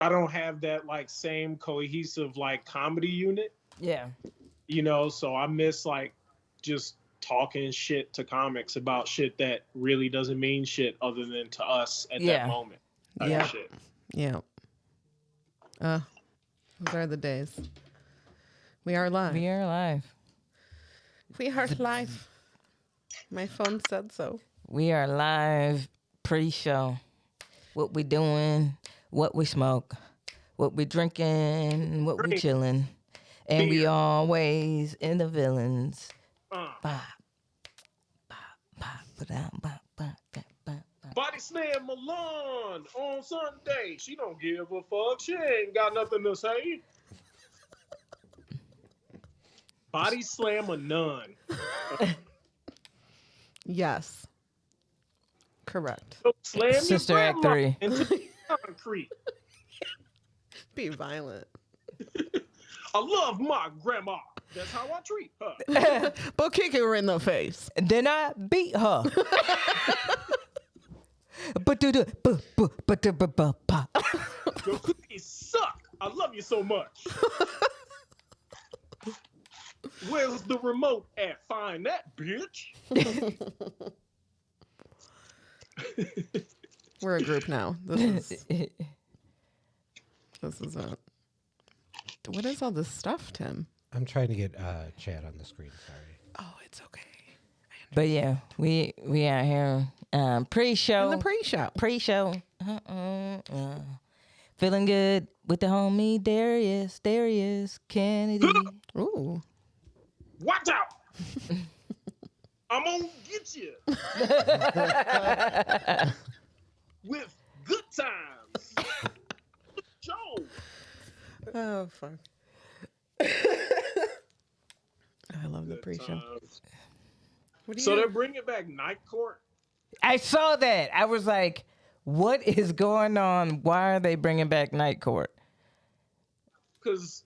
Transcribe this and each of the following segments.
I don't have that like same cohesive like comedy unit. Yeah. So I miss like just talking shit to comics about shit that really doesn't mean shit other than to us at that moment. Yeah. Shit. Yeah. Those are the days. We are live. We are live. We are live. My phone said so. We are live pre-show. What we doing, what we smoke, what we drinking, what we chilling. And we always in the villains. Bop, bop, bop, ba-dum, bop, bop, bop, bop, bop. Body slam Milan on Sunday. She don't give a fuck. She ain't got nothing to say. Body slam a nun. Yes. Correct. So slam Sister your Act grandma 3. into the concrete. Be violent. I love my grandma. That's how I treat her. But kick her in the face. And then I beat her. Your cookies suck. I love you so much. Where's the remote at? Find that bitch. We're a group now. This is it. What is all this stuff, Tim? I'm trying to get chat on the screen. Sorry. Oh, it's okay. But yeah, we out here pre-show. In the pre-show. Pre-show. Feeling good with the homie Darius Kennedy. Ooh. Watch out. I'm gonna get you. With good times. Joe. Oh, fuck. I love the pre-show. So they're bringing back Night Court? I saw that. I was like, what is going on? Why are they bringing back Night Court? Because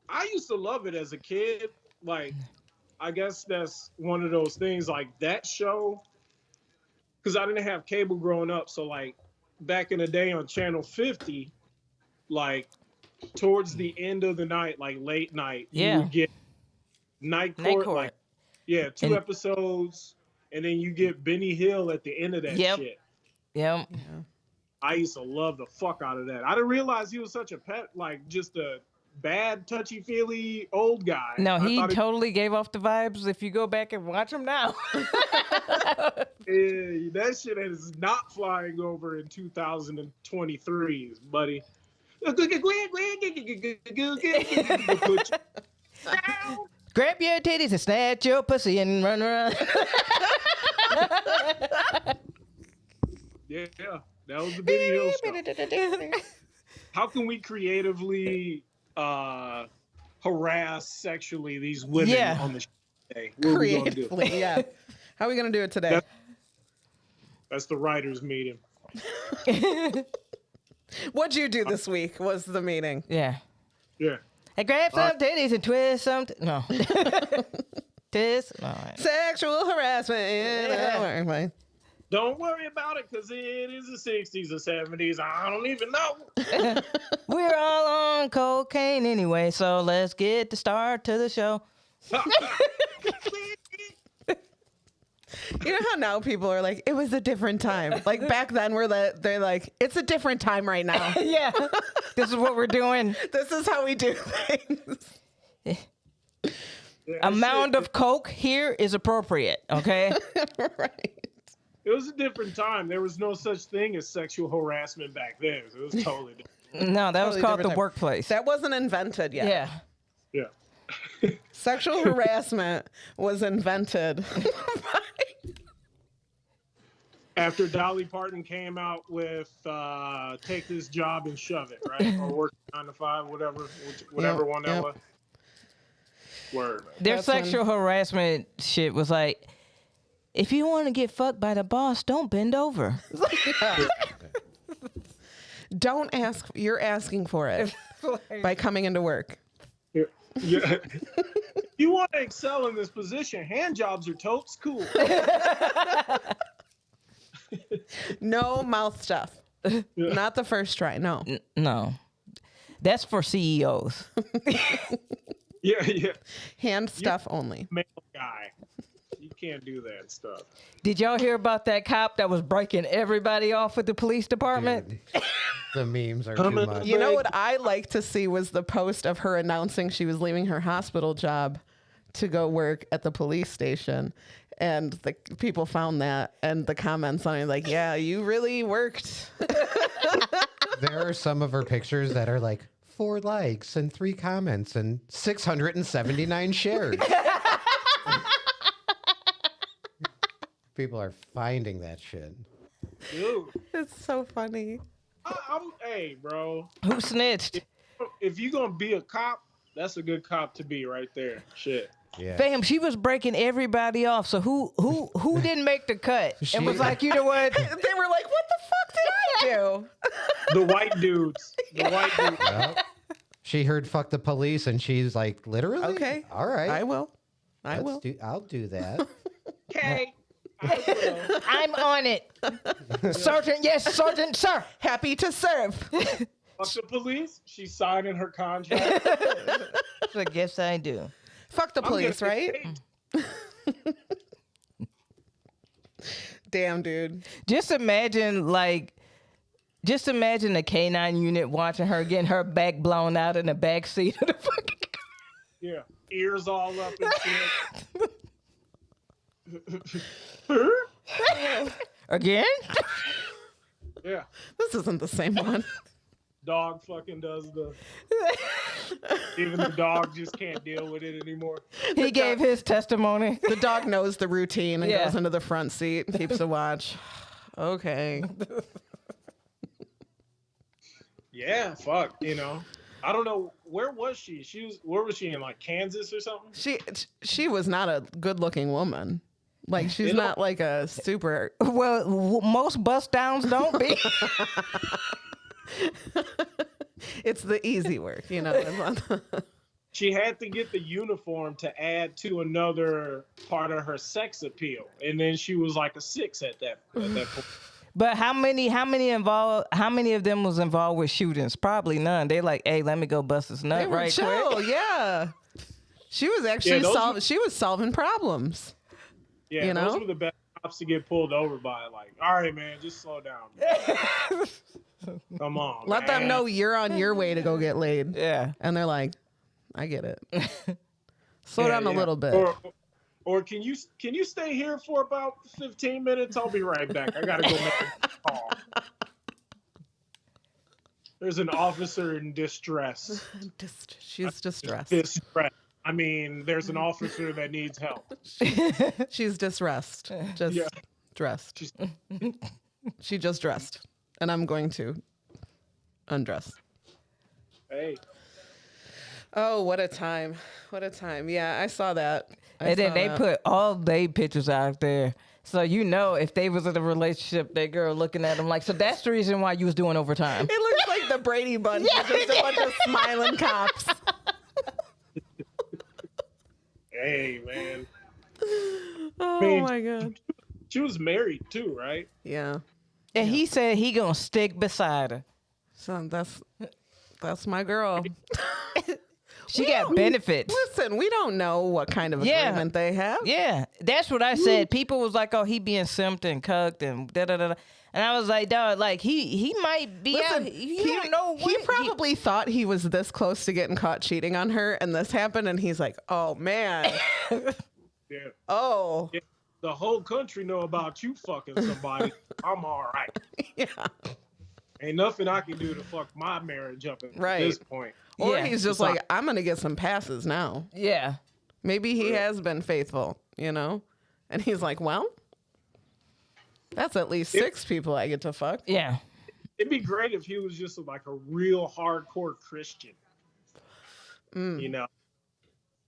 I used to love it as a kid. Like, I guess that's one of those things, like that show. Because I didn't have cable growing up. So, like, back in the day on Channel 50, like, towards the end of the night, like late night, you would get Night Court. Like, 2 episodes. And then you get Benny Hill at the end of that shit. Yep. Yeah. I used to love the fuck out of that. I didn't realize he was such a pet, like just a bad, touchy-feely old guy. No, he totally gave off the vibes if you go back and watch him now. That shit is not flying over in 2023, buddy. Grab your titties and snatch your pussy and run around. Yeah, that was the Benny Hill show. How can we creatively harass sexually these women on the show today? What creatively, yeah. How are we going to do it today? That's the writers' meeting. What'd you do this week was the meeting. Yeah. Yeah. I grab some titties and twist some. No. Twist. No. Sexual harassment. Don't worry about it because it is the 60s or 70s. I don't even know. We're all on cocaine anyway, so let's get the start to the show. You know how now people are like, it was a different time. Like back then, they're like, it's a different time right now. Yeah, this is what we're doing. This is how we do things. Amount of coke here is appropriate. Okay. Right. It was a different time. There was no such thing as sexual harassment back then. It was totally different. No, that Totally was called different the time. workplace. That wasn't invented yet. Yeah. Yeah. Sexual harassment was invented. After Dolly Parton came out with Take This Job and Shove It, right? Or Work 9 to 5, whatever one that was. Word. Their That's sexual harassment shit was like, if you want to get fucked by the boss, don't bend over. Don't ask. You're asking for it by coming into work. Yeah. You want to excel in this position, hand jobs are totes cool. No mouth stuff. Not the first try. No. No. That's for CEOs. Yeah. Hand stuff only. Male guy. You can't do that stuff. Did y'all hear about that cop that was breaking everybody off at the police department? Dude, the memes are too Coming much. You know what I like to see was the post of her announcing she was leaving her hospital job to go work at the police station. And the people found that, and the comments on it like, yeah, you really worked. There are some of her pictures that are like 4 likes and 3 comments and 679 shares. People are finding that shit. Dude, It's so funny. hey, bro. Who snitched? If you're going to be a cop, that's a good cop to be right there. Shit. Yeah. Fam, she was breaking everybody off. So who didn't make the cut? And was like, you know what? They were like, what the fuck did I do? The white dudes. Yep. She heard "fuck the police" and she's like, literally, Okay. all right, I will. I'll do that. Okay. I will. I'm on it. Sergeant, yes, Sergeant, sir. Happy to serve. Fuck the police. She's signing her contract. I guess I do. Fuck the police, I'm gonna right? get paid. Damn, dude. Just imagine the K9 unit watching her getting her back blown out in the back seat of the fucking car. Yeah. Ears all up and shit. Again? Yeah. This isn't the same one. Dog fucking does the. Even the dog just can't deal with it anymore. He gave his testimony. The dog knows the routine and Yeah. goes into the front seat, keeps a watch. Okay. Yeah, fuck. I don't know, where was she? Where was she in, like Kansas or something? She was not a good-looking woman. Like, she's not like a super. Well, most bust downs don't be. It's the easy work, She had to get the uniform to add to another part of her sex appeal, and then she was like a 6 at that point. But how many of them was involved with shootings? Probably none. They like, hey, let me go bust this nut They were right chill, quick. yeah. She was actually she was solving problems. Yeah, those were the best cops to get pulled over by. Like, all right, man, just slow down. Come on, Let them know you're on your way to go get laid. Yeah. And they're like, I get it. Slow down a little bit. Or can you stay here for about 15 minutes? I'll be right back. I gotta go make a call. There's an officer in distress. She's distressed. Distress. I mean, there's an officer that needs help. She's distressed. Just dressed. She just dressed. And I'm going to undress. Hey. Oh, what a time. What a time. Yeah, I saw that. And then they put all they pictures out there. So if they was in a relationship, that girl looking at them like, so that's the reason why you was doing overtime. It looks like the Brady Bunch. Just a bunch of smiling cops. Hey, man. Oh, my God. She was married too, right? Yeah. And he said he gonna stick beside her. So that's my girl. She got benefits. Listen, we don't know what kind of agreement they have. Yeah, that's what I said. People was like, "Oh, he being simped and cucked and da da da," and I was like, "Dog, like he might be out. You don't know what he probably thought he was this close to getting caught cheating on her, and this happened, and he's like, oh man, Yeah. oh Yeah. The whole country know about you fucking somebody. I'm all right. yeah." Ain't nothing I can do to fuck my marriage up at this point. Or Yeah. he's just like, I'm gonna get some passes now. Yeah, Maybe he has been faithful, and he's like, well, that's at least 6 people I get to fuck. yeah. It'd be great if he was just like a real hardcore Christian, And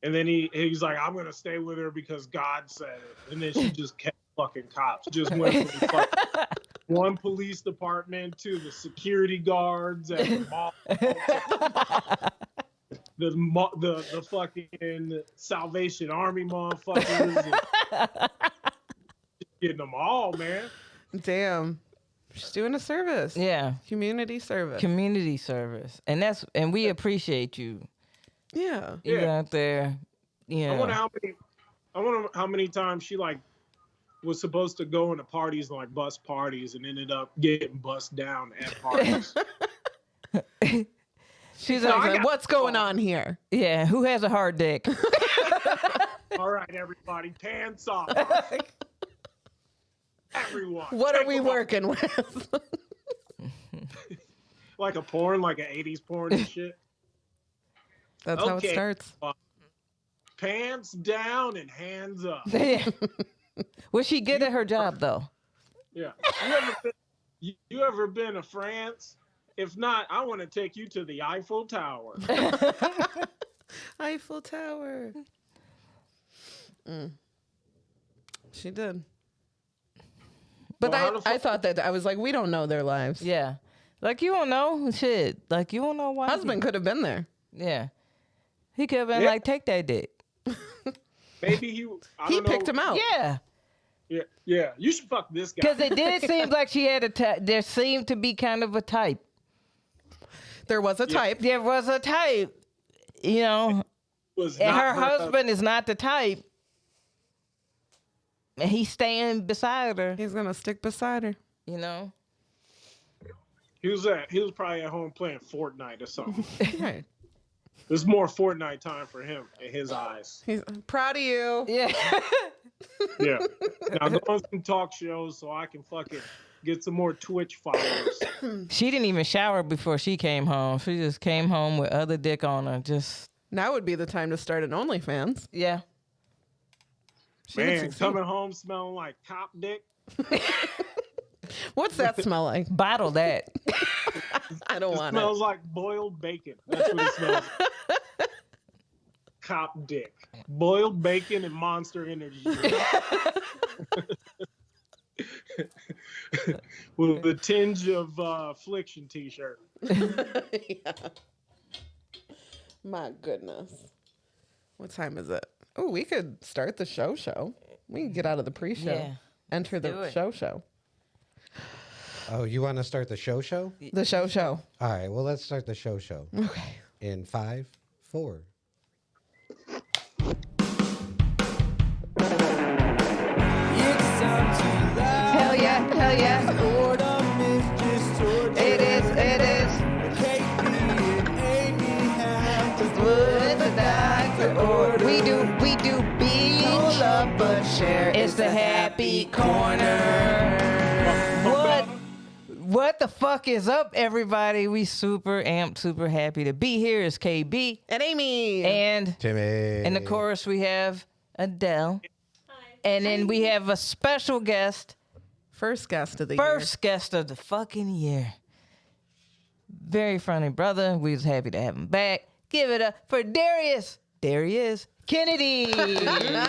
then he's like, I'm gonna stay with her because God said it. And then she just kept fucking cops. Just went from one police department to the security guards at the mall, the fucking Salvation Army motherfuckers, and getting them all, man. Damn. She's doing a service. Yeah. Community service. Community service. And we appreciate you. Yeah. You Yeah. out there. Yeah. I wonder how many times she like was supposed to go into parties like bus parties and ended up getting bust down at parties. She's No, like, What's going on here? yeah, who has a hard dick? All right, everybody, pants off. Everyone. What are take we them off. working with? Like a porn, like an 80s porn and shit. That's how it Okay. starts. Pants down and hands up. Yeah. Was she good at her job though? Yeah. You ever been to France? If not, I want to take you to the Eiffel Tower. Eiffel Tower. She did. But Well, I thought that, I was like, we don't know their lives. Yeah. Like you don't know shit. Like you don't know why. Husband could have been there. Yeah. He could have been Yeah. like, take that dick. Maybe He don't know. picked him out. Yeah. Yeah. You should fuck this guy. Because it did seem like she had there seemed to be kind of a type. There was a type. There was a type, you know, Was and not her husband is not the type. And he's staying beside her, He's going to stick beside her. you know. He was probably at home playing Fortnite or something. Right. There's more Fortnite time for him in his eyes. He's proud of you. Yeah. Yeah. Now go on some talk shows so I can fucking get some more Twitch followers. She didn't even shower before she came home. She just came home with other dick on her. Just, Now would be the time to start an OnlyFans. yeah. She would Man, succeed. coming home smelling like cop dick. What's that smell like? Bottle that. I don't It want smells like boiled bacon. That's what it smells like. Cop dick. Boiled bacon and Monster Energy. With a tinge of Affliction t-shirt. it. Yeah. My goodness. What time is it? Oh, we could start the show. We can get out of the pre-show. Yeah. Enter do the it. show. Oh, you want to start the show? The show. All right, well, let's start the show. Okay. In 5, 4. Hell yeah, hell yeah. It is. We do binge. but share. It's the happy corner. What the fuck is up, everybody? We super amped, super happy to be here. It's KB And Amy. and Timmy. in the chorus we have Adele. And then we have a special guest, First guest of the first guest of the fucking year. Very funny brother. We was happy to have him back. Give it up for Darius. There he is. Kennedy. year.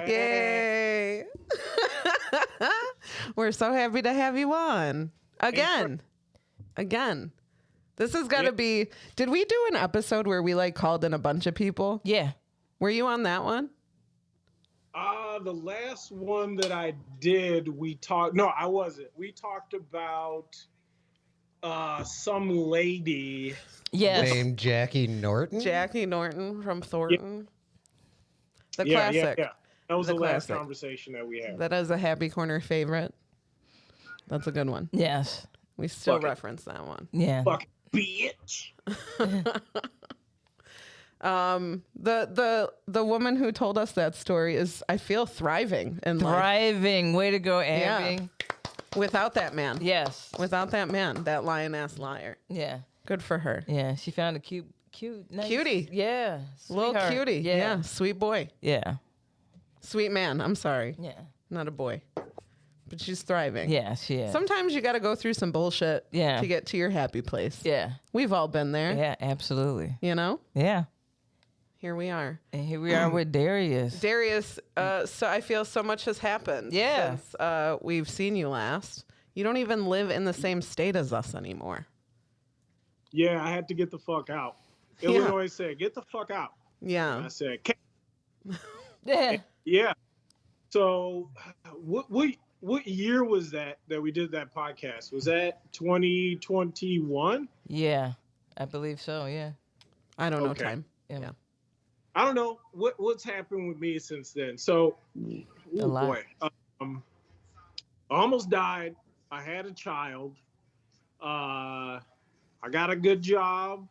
Yay. We're so happy to have you on. Again. This has got to be. Did we do an episode where we like called in a bunch of people? Yeah. Were you on that one? The last one that I did, no, I wasn't. We talked about some lady. Yes. Named Jackie Norton. Jackie Norton from Thornton. The classic. Yeah. That was The the last classic. conversation that we had. That is a Happy Corner favorite. That's a good one. Yes. We still Fuck it. reference that one. Yeah. Fucking bitch. The woman who told us that story is, I feel, thriving in life Thriving. Way to go, Abby. without that man. Yes. Without that man, that lion-ass liar. Yeah. Good for her. Yeah. She found a cute, nice. Cutie. Yeah. Little Sweetheart. cutie. Yeah. Yeah. Sweet boy. Yeah. Sweet man. I'm sorry. Yeah. Not a boy. But she's thriving. Yeah. She is. Sometimes you got to go through some bullshit Yeah. to get to your happy place. Yeah. We've all been there. Yeah. Absolutely. You know? Yeah. Here we are. And here we are with Darius. Darius, so I feel so much has happened Yeah. since we've seen you last. You don't even live in the same state as us anymore. Yeah, I had to get the fuck out. Yeah. Illinois said, get the fuck out. Yeah. I said, Yeah. yeah. So, what year was that we did that podcast? Was that 2021? Yeah, I believe so. Yeah. I don't know Okay. time. Yeah. Yeah. I don't know what's happened with me since then. So, A oh lot. boy, um, I almost died. I had a child. Uh, I got a good job,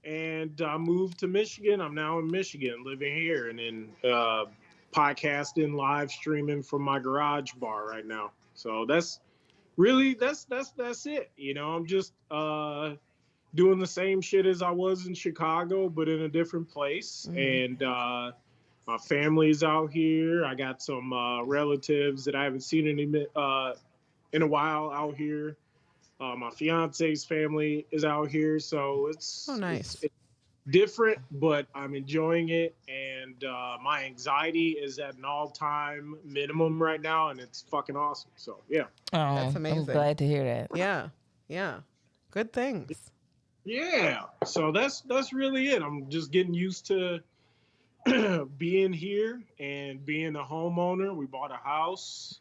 and I moved to Michigan. I'm now in Michigan, living here, and then podcasting, live streaming from my garage bar right now. So that's really that's it. I'm just doing the same shit as I was in Chicago, but in a different place. Mhm. And my family's out here. I got some relatives that I haven't seen in a while out here. My fiance's family is out here, so Oh, nice. it's different, but I'm enjoying it. And my anxiety is at an all-time minimum right now, and it's fucking awesome. So yeah, Oh, That's amazing. I'm glad to hear that. Yeah. Yeah. Good things. yeah. So that's really it. I'm just getting used to being here and being a homeowner. We bought a house.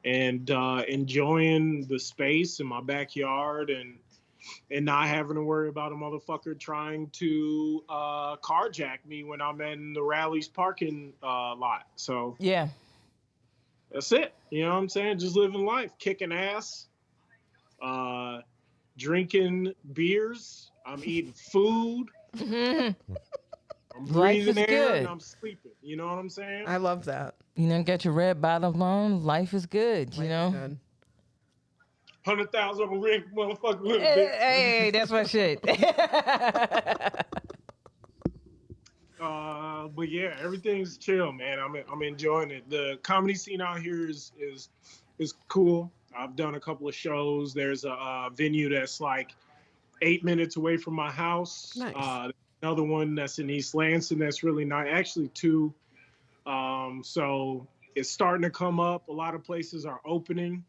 And enjoying the space in my backyard and not having to worry about a motherfucker trying to carjack me when I'm in the rally's parking lot. So Yeah. that's it. You know what I'm saying? Just living life, kicking ass, uh, drinking beers. I'm eating food. I'm Life breathing is air and good. I'm sleeping. You know what I'm saying? I love that. Get your red bottoms on. Life is good. Life is good. 100,000 of a ring, motherfucker. Little Hey, bit. hey, that's my shit. But yeah, everything's chill, man. I'm enjoying it. The comedy scene out here is cool. I've done a couple of shows. There's a venue that's like 8 minutes away from my house. Nice. Another one that's in East Lansing that's really nice. Actually, two. So it's starting to come up. A lot of places are opening.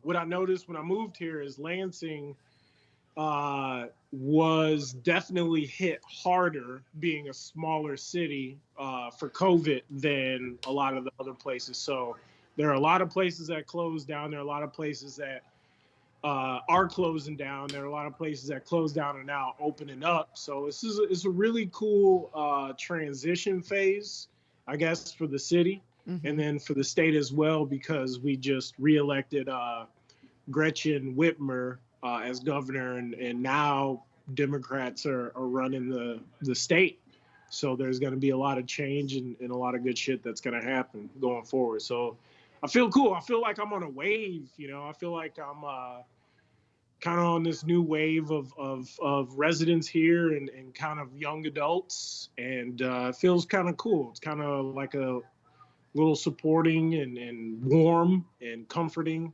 What I noticed when I moved here is Lansing was definitely hit harder being a smaller city for COVID than a lot of the other places. So there are a lot of places that closed down. There are a lot of places that are closing down. There are a lot of places that closed down and now opening up. So it's a really cool transition phase, I guess, for the city and then for the state as well, because we just reelected Gretchen Whitmer as governor, and now Democrats are running the state. So there's going to be a lot of change and a lot of good shit that's going to happen going forward. So I feel cool. I feel like I'm on a wave. I feel like I'm kind of on this new wave of residents here and kind of young adults, and it feels kind of cool. It's kind of like a little supporting and warm and comforting.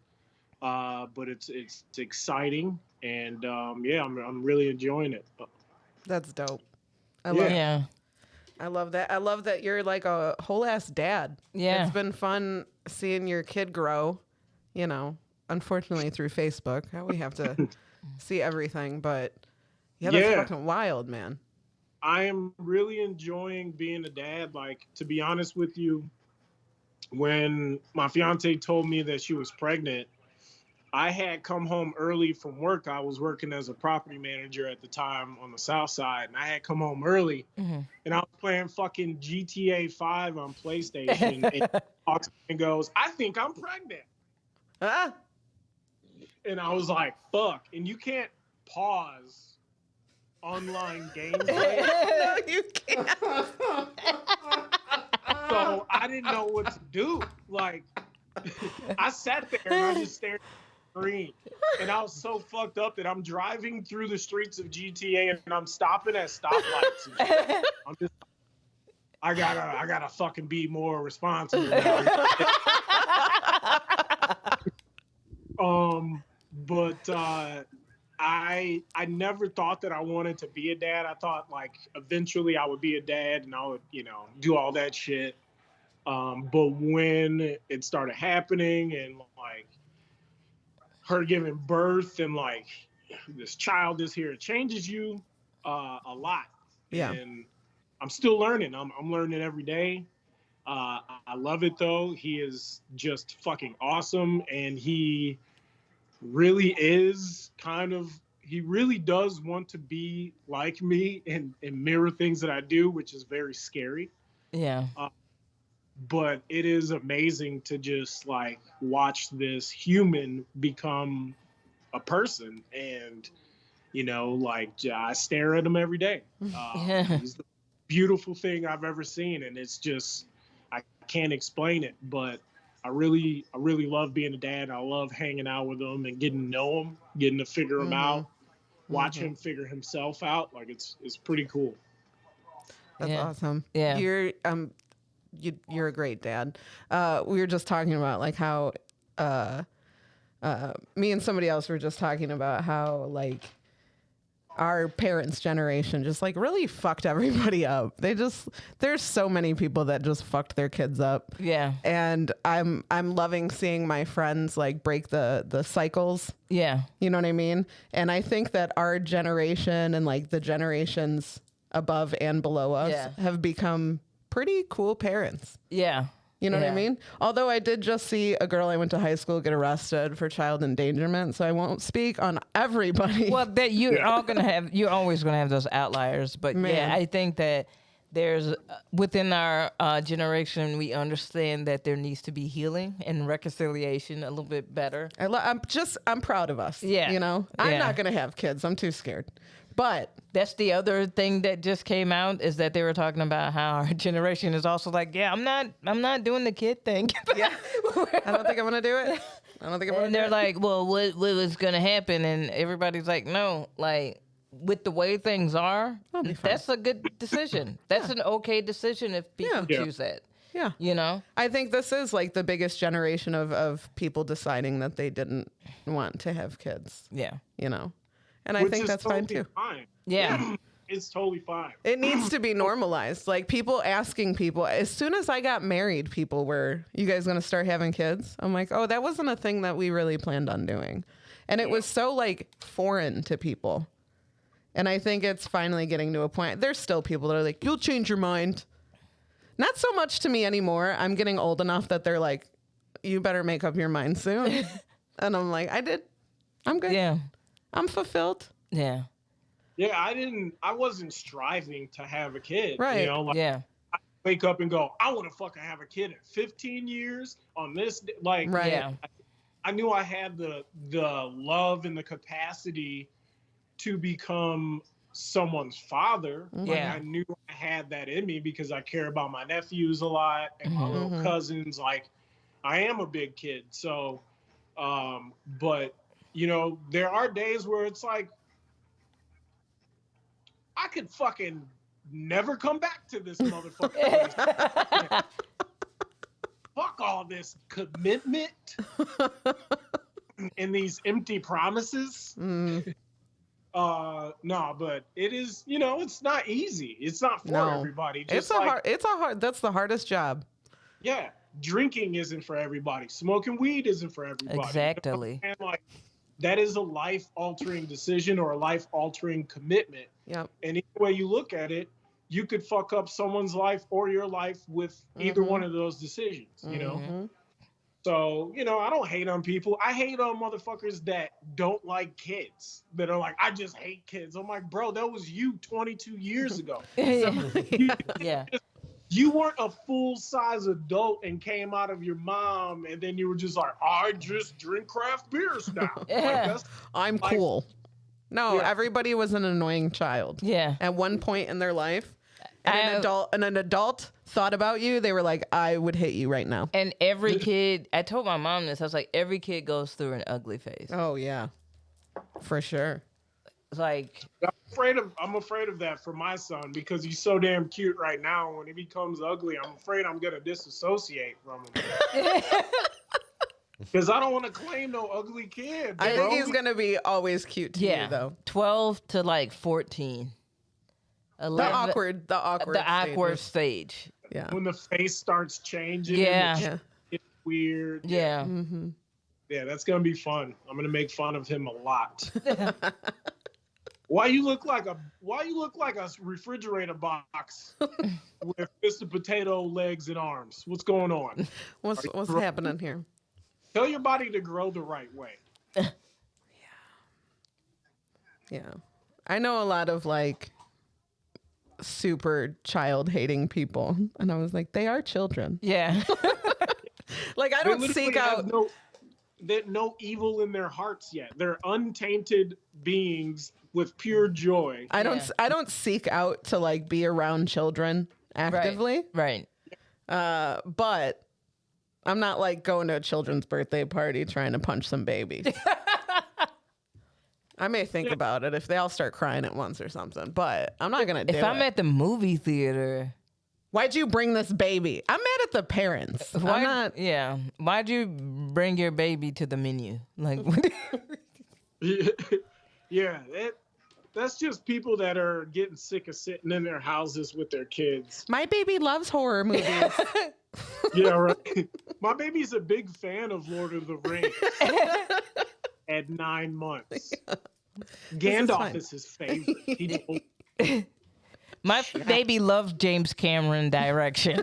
But it's exciting, and yeah, I'm really enjoying it. That's dope. I Yeah. love Yeah. I love that. I love that you're like a whole ass dad. Yeah. It's been fun seeing your kid grow, unfortunately through Facebook. We have to see everything, but yeah, that's Yeah. fucking wild, man. I am really enjoying being a dad. Like, to be honest with you, when my fiance told me that she was pregnant, I had come home early from work. I was working as a property manager at the time on the South Side, and I had come home early, and I was playing fucking GTA 5 on PlayStation, and he talks and goes, "I think I'm pregnant," Ah, and I was like, "Fuck!" And you can't pause online gameplay, no, you can't. so I didn't know what to do. Like, I sat there and I just stared. Screen. And I was so fucked up that I'm driving through the streets of GTA and I'm stopping at stoplights. I'm just, I gotta fucking be more responsible now. But I never thought that I wanted to be a dad. I thought like eventually I would be a dad and I would do all that shit. But when it started happening and like her giving birth and like this child is here, it changes you a lot. Yeah. And I'm still learning. I'm learning every day. I love it though. He is just fucking awesome, and he really is kind of. He really does want to be like me and mirror things that I do, which is very scary. Yeah. But it is amazing to just like watch this human become a person, and like I stare at him every day. He's the beautiful thing I've ever seen, and it's just I can't explain it, but I really love being a dad. I love hanging out with him and getting to know him, getting to figure him out, watch him figure himself out. Like it's pretty cool. That's awesome. Yeah. You're a great dad. We were just talking about like how me and somebody else were just talking about how like our parents' generation just like really fucked everybody up. There's so many people that just fucked their kids up. Yeah. And I'm loving seeing my friends like break the cycles. Yeah. You know what I mean? And I think that our generation and like the generations above and below us have become pretty cool parents. Yeah. You know what I mean? Although I did just see a girl I went to high school get arrested for child endangerment, so I won't speak on everybody. Well, that you're always gonna have those outliers, but yeah, I think that there's within our generation, we understand that there needs to be healing and reconciliation a little bit better. I'm proud of us. Yeah. You know, I'm not gonna have kids. I'm too scared. But that's the other thing that just came out is that they were talking about how our generation is also like, I'm not doing the kid thing. Yeah, I don't think I'm gonna do it. I don't think I'm gonna. And they're like, well, what was gonna happen? And everybody's like, no, like with the way things are, that's a good decision. That's an okay decision if people choose that. Yeah. You know? I think this is like the biggest generation of people deciding that they didn't want to have kids. Yeah. You know? And I think that's totally fine too. Yeah. It's totally fine. It needs to be normalized. Like people asking people, as soon as I got married, people were, you guys going to start having kids? I'm like, oh, that wasn't a thing that we really planned on doing. And it was so like foreign to people. And I think it's finally getting to a point. There's still people that are like, you'll change your mind. Not so much to me anymore. I'm getting old enough that they're like, you better make up your mind soon. And I'm like, I did. I'm good. Yeah. I'm fulfilled. Yeah. Yeah, I wasn't striving to have a kid. Right. You know, like, Yeah. I wake up and go, I want to fucking have a kid at 15 years on this day. Like, Right. Yeah. I knew I had the love and the capacity to become someone's father. Like, Yeah. I knew I had that in me because I care about my nephews a lot and my little cousins. Like, I am a big kid. So, but, you know, there are days where it's like, I could fucking never come back to this motherfucker. Fuck all this commitment and these empty promises. No, but it is, you know, it's not easy. It's not for everybody. Just that's the hardest job. Yeah. Drinking isn't for everybody. Smoking weed isn't for everybody. Exactly. You know? And like, that is a life-altering decision or a life-altering commitment. Yep. And either way you look at it, you could fuck up someone's life or your life with either one of those decisions, you know? So, you know, I don't hate on people. I hate on motherfuckers that don't like kids, that are like, I just hate kids. I'm like, bro, that was you 22 years ago. Yeah. You weren't a full-size adult and came out of your mom, and then you were just like, I just drink craft beers now. Yeah. Like, I'm cool. No, Yeah. everybody was an annoying child. Yeah. At one point in their life. And an adult thought about you, they were like, I would hit you right now. And every kid, I told my mom this, I was like, every kid goes through an ugly phase. Oh, yeah. For sure. It's like, I'm afraid of that for my son because he's so damn cute right now. When he becomes ugly, I'm afraid I'm gonna disassociate from him. Because I don't want to claim no ugly kid. I bro. think he's gonna be always cute to you, though. 12 to like 14. 11, The awkward stage. Yeah. When the face starts changing. Yeah. It's weird. Yeah. Yeah, that's gonna be fun. I'm gonna make fun of him a lot. Why you look like a refrigerator box with Mr. Potato legs and arms? What's going on? What's happening here? Tell your body to grow the right way. Yeah. I know a lot of like super child hating people. And I was like, they are children. Yeah. Like I They don't literally seek have out no evil in their hearts yet. They're untainted beings with pure joy. I don't seek out to like be around children actively. Right. But I'm not like going to a children's birthday party trying to punch some babies. I may think about it if they all start crying at once or something, but I'm not gonna do it. If I'm at the movie theater, Why'd you bring this baby? I'm mad at the parents. I'm not. Yeah. Why'd you bring your baby to the menu? Like, Yeah, that's just people that are getting sick of sitting in their houses with their kids. My baby loves horror movies. Yeah, right. My baby's a big fan of Lord of the Rings at 9 months. Gandalf is his favorite. He told my baby loves James Cameron direction.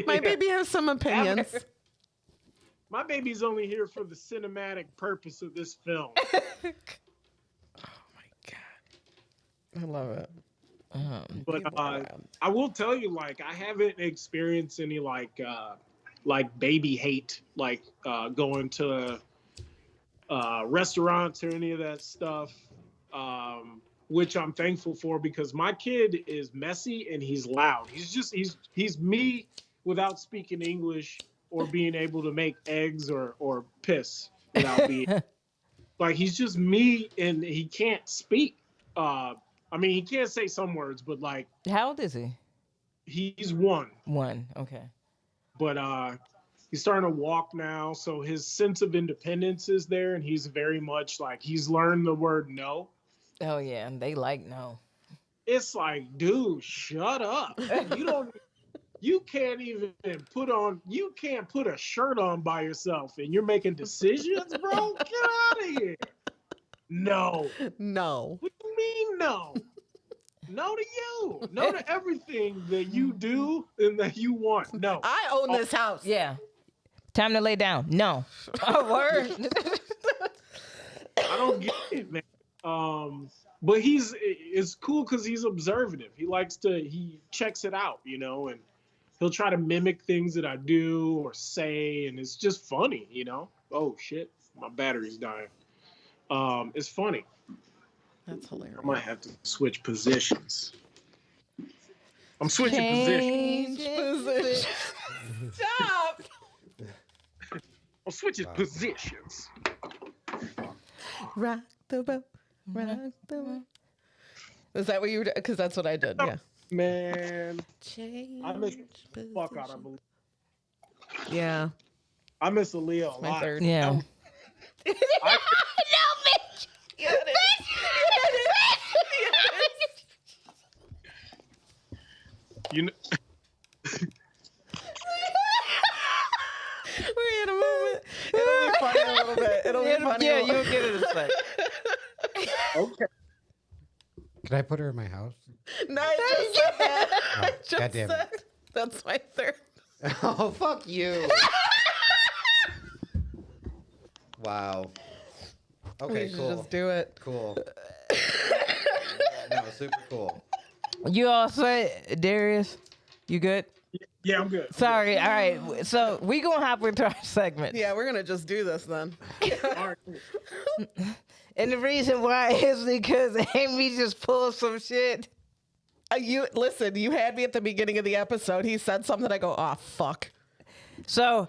My baby has some opinions. My baby's only here for the cinematic purpose of this film. Oh my god, I love it. But I will tell you, like, I haven't experienced any like baby hate, like going to restaurants or any of that stuff, which I'm thankful for because my kid is messy and he's loud. He's me without speaking English or being able to make eggs or piss without being like he's just me and he can't speak. I mean, he can't say some words, but like, How old is he? he's one. One. Okay. But he's starting to walk now, so his sense of independence is there, and he's very much like he's learned the word no. Oh yeah, they like no. It's like, dude, shut up. You can't even you can't put a shirt on by yourself, and you're making decisions, bro. Get out of here. No. No. What do you mean no? No to you. No to everything that you do and that you want. No. I own this house. Yeah. Time to lay down. No. Oh, word. I don't get it, man. But it's cool because he's observative. He checks it out, and he'll try to mimic things that I do or say, and it's just funny, Oh shit, my battery's dying. It's funny. That's hilarious. I might have to switch positions. I'm switching positions. Position. Stop. I'm switching positions. Rock the boat. Rock the boat. Is that what you were doing? Because that's what I did. Yeah. Man, Change I miss the fuck out of Aaliyah. Yeah. I miss Aaliyah a My lot. third. Yeah. No, bitch. You had it. You know, We're in a moment. It'll be funny a little bit. It'll be funny. Yeah, you'll get it in a sec. okay. Can I put her in my house? No, I just said that. Oh, God damn it. said- That's my third. Oh, fuck you. Wow. Okay, We should cool. just do it. Cool. No, super cool. You all set, Darius? You good? Yeah, I'm good. Sorry. All right. So we gonna hop into our segment. Yeah, we're gonna just do this then. All right, cool. And the reason why is because Aimee just pulled some shit. You listen. You had me at the beginning of the episode. He said something. I go, oh fuck. So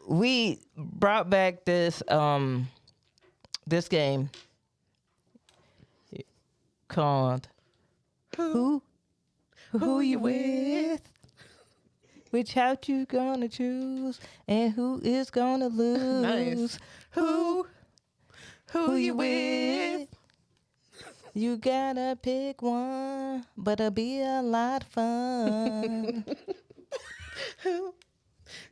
we brought back this this game called Who You With? Which house you gonna choose and who is gonna lose? Nice. Who you with? You gotta pick one, but it'll be a lot of fun.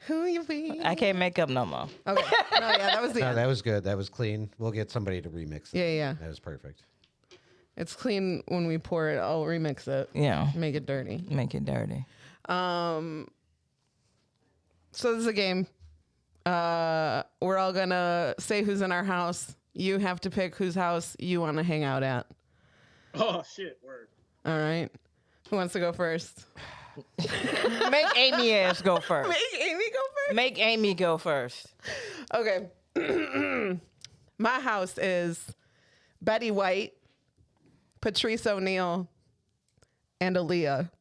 Who you be? I can't make up no more. Okay. No, yeah, that was the No, end. that was good. That was clean. We'll get somebody to remix it. Yeah. That was perfect. It's clean when we pour it. I'll remix it. Yeah. Make it dirty. Make it dirty. So this is a game. We're all gonna say who's in our house. You have to pick whose house you want to hang out at. Oh shit! Word. All right. Who wants to go first? Make Aimee ass go first. Make Aimee go first. Make Aimee go first. Okay. My house is Betty White, Patrice O'Neal, and Aaliyah.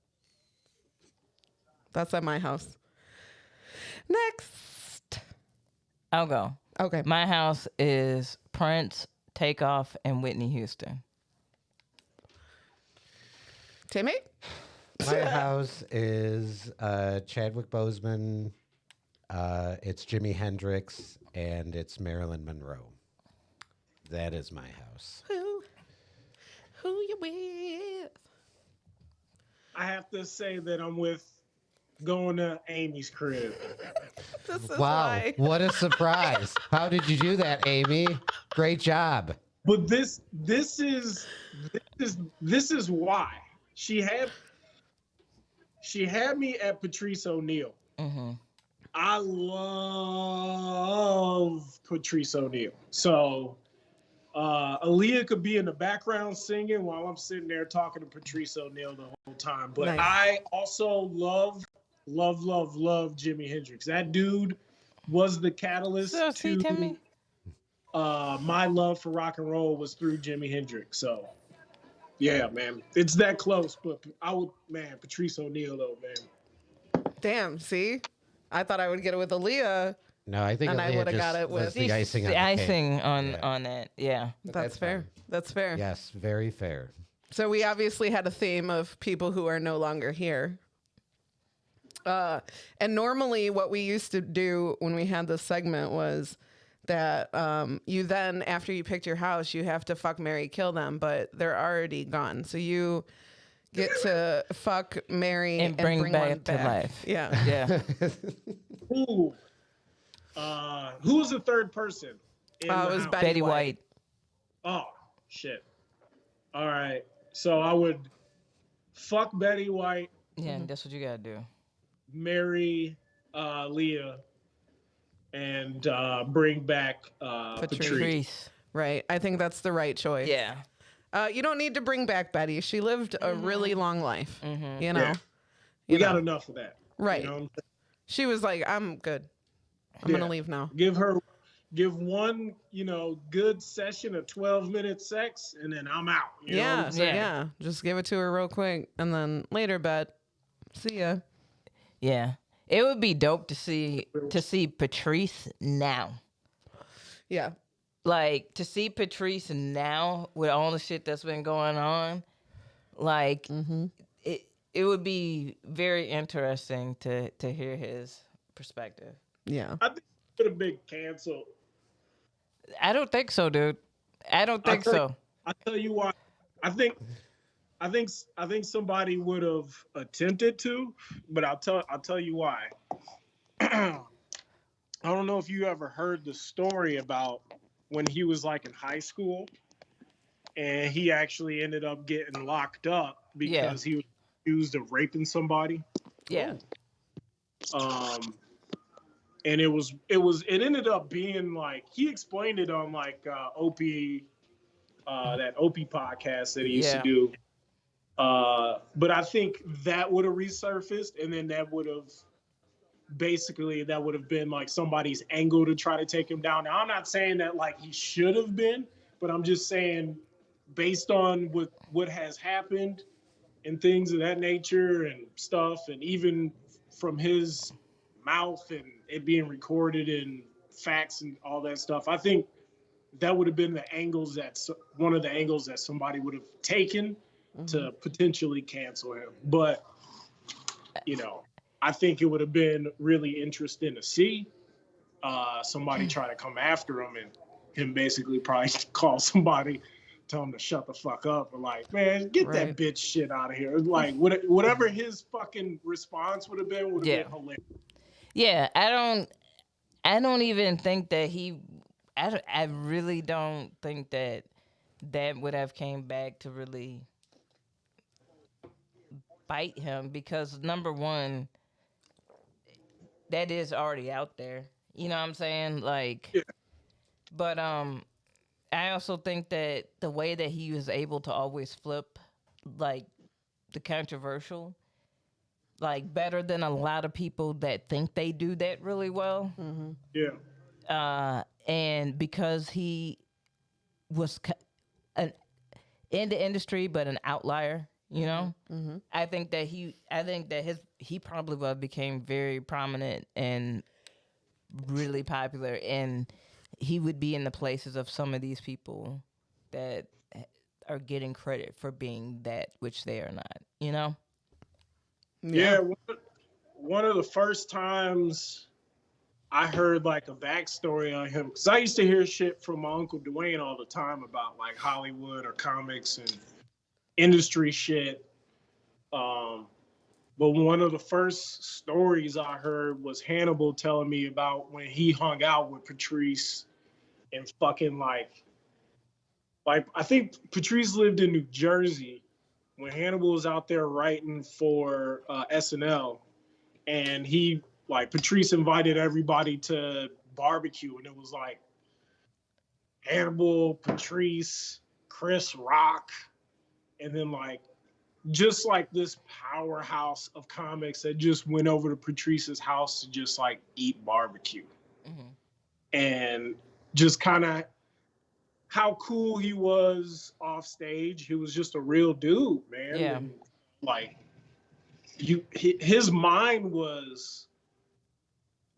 That's at my house. Next. I'll go. Okay. My house is Prince, Takeoff, and Whitney Houston. Timmy? My house is Chadwick Boseman. It's Jimi Hendrix, and it's Marilyn Monroe. That is my house. Who you with? I have to say that I'm going to Amy's crib. This is Wow, why. what a surprise. How did you do that, Amy? Great job. But this is why she had me at Patrice O'Neal. Mm-hmm. I love Patrice O'Neal. So Aaliyah could be in the background singing while I'm sitting there talking to Patrice O'Neal the whole time. But Nice. I also love Jimi Hendrix. That dude was the catalyst So, see, to Timmy? my love for rock and roll was through Jimi Hendrix. So yeah, man, it's that close. But Patrice O'Neal though, man. Damn, see? I thought I would get it with Aaliyah. No, I think And I Aaliyah would've just got it was with- the icing on The the cake. icing on Yeah. that. Yeah. That's fair. fine. That's fair. Yes, very fair. So we obviously had a theme of people who are no longer here. And normally what we used to do when we had this segment was that you then, after you picked your house, you have to fuck, marry, kill them, but they're already gone. So you get to fuck, marry, And bring one back to life. Yeah. Yeah. Ooh. Who was the third person? In the It was house? Betty Betty White. Oh shit! All right, so I would fuck Betty White, Yeah, that's what you gotta do. marry Leah, and bring back Patrice. Patrice. Right. I think that's the right choice. Yeah. You don't need to bring back Betty. She lived a really long life. You know? Yeah. You We got know? enough of that. Right. You know what I'm saying? She was like, I'm good. I'm Yeah. going to leave now. Give one, good session of 12-minute sex, and then I'm out. You know what Yeah. I'm saying? Yeah. Just give it to her real quick. And then later, bet. See ya. Yeah. It would be dope to see Patrice now. Yeah. Like to see Patrice now with all the shit that's been going on, like it would be very interesting to hear his perspective. Yeah. I think it could have been canceled. I don't think so, dude. I don't think so. I tell you why. I think somebody would have attempted to, but I'll tell you why. I don't know if you ever heard the story about when he was like in high school and he actually ended up getting locked up because he was accused of raping somebody. Yeah. And it ended up being like, he explained it on like Opie, that Opie podcast that he used to do. But I think that would have resurfaced, and then that would have been like somebody's angle to try to take him down. Now, I'm not saying that like he should have been, but I'm just saying based on what has happened and things of that nature and stuff, and even from his mouth and it being recorded and facts and all that stuff, I think that would have been one of the angles that somebody would have taken to potentially cancel him. But, I think it would have been really interesting to see somebody try to come after him and him basically probably call somebody, tell him to shut the fuck up, or like, man, get that bitch shit out of here. Like, whatever his fucking response would have been hilarious. Yeah, I don't even think that he. I really don't think that would have came back to really bite him because number one, that is already out there. You know what I'm saying? Like, Yeah, but I also think that the way that he was able to always flip, like the controversial, like better than a lot of people that think they do that really well. yeah, And because he was an in the industry, but an outlier. You know, I think that he probably would have became very prominent and really popular, and he would be in the places of some of these people that are getting credit for being that which they are not. You know? Yeah. yeah. One of the first times I heard like a backstory on him, because I used to hear shit from my uncle Dwayne all the time about like Hollywood or comics and industry shit. Um, but one of the first stories I heard was Hannibal telling me about when he hung out with Patrice and fucking like I think Patrice lived in New Jersey when Hannibal was out there writing for SNL, and he like Patrice invited everybody to barbecue, and it was like Hannibal, Patrice, Chris Rock, and then like just like this powerhouse of comics that just went over to Patrice's house to just like eat barbecue and just kind of how cool he was off stage. He was just a real dude, man. Yeah. And like his mind was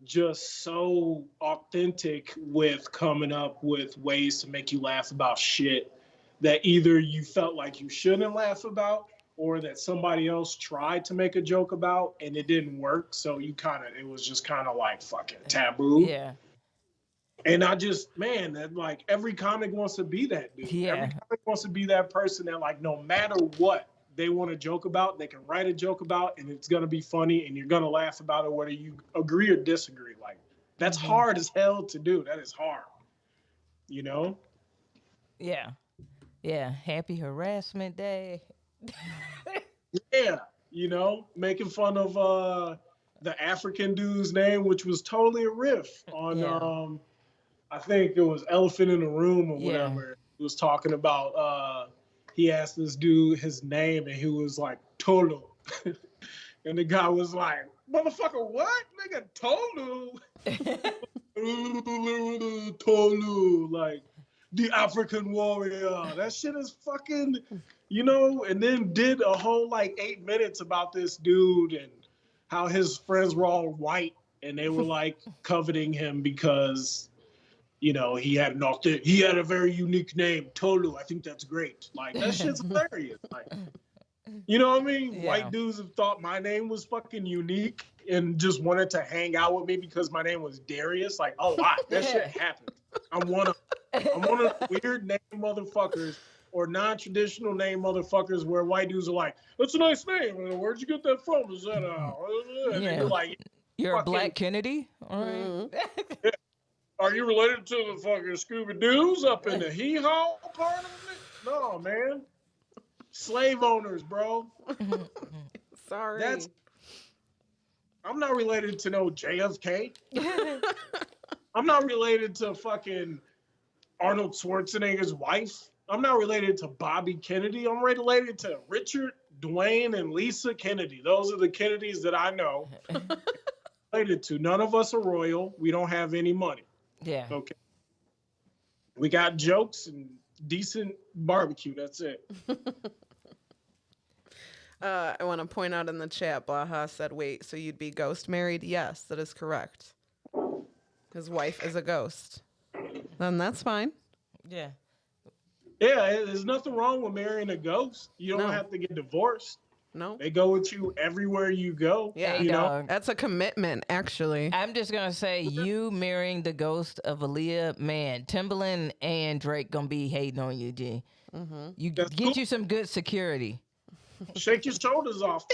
just so authentic with coming up with ways to make you laugh about shit that either you felt like you shouldn't laugh about or that somebody else tried to make a joke about and it didn't work. So it was just kind of like fucking taboo. Yeah. And I just, man, that like every comic wants to be that dude. Yeah. Every comic wants to be that person that like no matter what they want to joke about, they can write a joke about and it's gonna be funny and you're gonna laugh about it whether you agree or disagree. Like that's hard as hell to do. That is hard. You know? Yeah. Yeah. Happy Harassment Day. Yeah. You know, making fun of the African dude's name, which was totally a riff on Yeah. I think it was Elephant in the Room or Yeah. whatever. He was talking about he asked this dude his name and he was like Tolu. And the guy was like, motherfucker, what? Nigga, Tolu. Tolu, like the African warrior. That shit is fucking, and then did a whole like 8 minutes about this dude and how his friends were all white and they were like coveting him because he had a very unique name, Tolu. I think that's great. Like that shit's hilarious. Like, you know what I mean? Yeah. White dudes have thought my name was fucking unique and just wanted to hang out with me because my name was Darius. Like a lot. That shit happened. I'm one of the weird name motherfuckers or non-traditional name motherfuckers where white dudes are like, "That's a nice name. Where'd you get that from? Is that and you're like, you're a Black Kennedy? All right. Are you related to the fucking Scooby Doo's up in the hee haw part of it? No, man. Slave owners, bro. Sorry. I'm not related to no JFK. I'm not related to fucking Arnold Schwarzenegger's wife. I'm not related to Bobby Kennedy. I'm related to Richard, Dwayne, and Lisa Kennedy. Those are the Kennedys that I know. Related to. None of us are royal. We don't have any money. Yeah. Okay. We got jokes and decent barbecue. That's it. I want to point out in the chat, Blaha said, wait, so you'd be ghost married? Yes, that is correct. His wife is a ghost. Then that's fine. Yeah. Yeah, there's nothing wrong with marrying a ghost. You don't have to get divorced. No. They go with you everywhere you go. Yeah, Hey, dog. That's a commitment, actually. I'm just gonna say, you marrying the ghost of Aaliyah, man, Timbaland and Drake gonna be hating on you, G. You That's get cool. you some good security. Shake your shoulders off.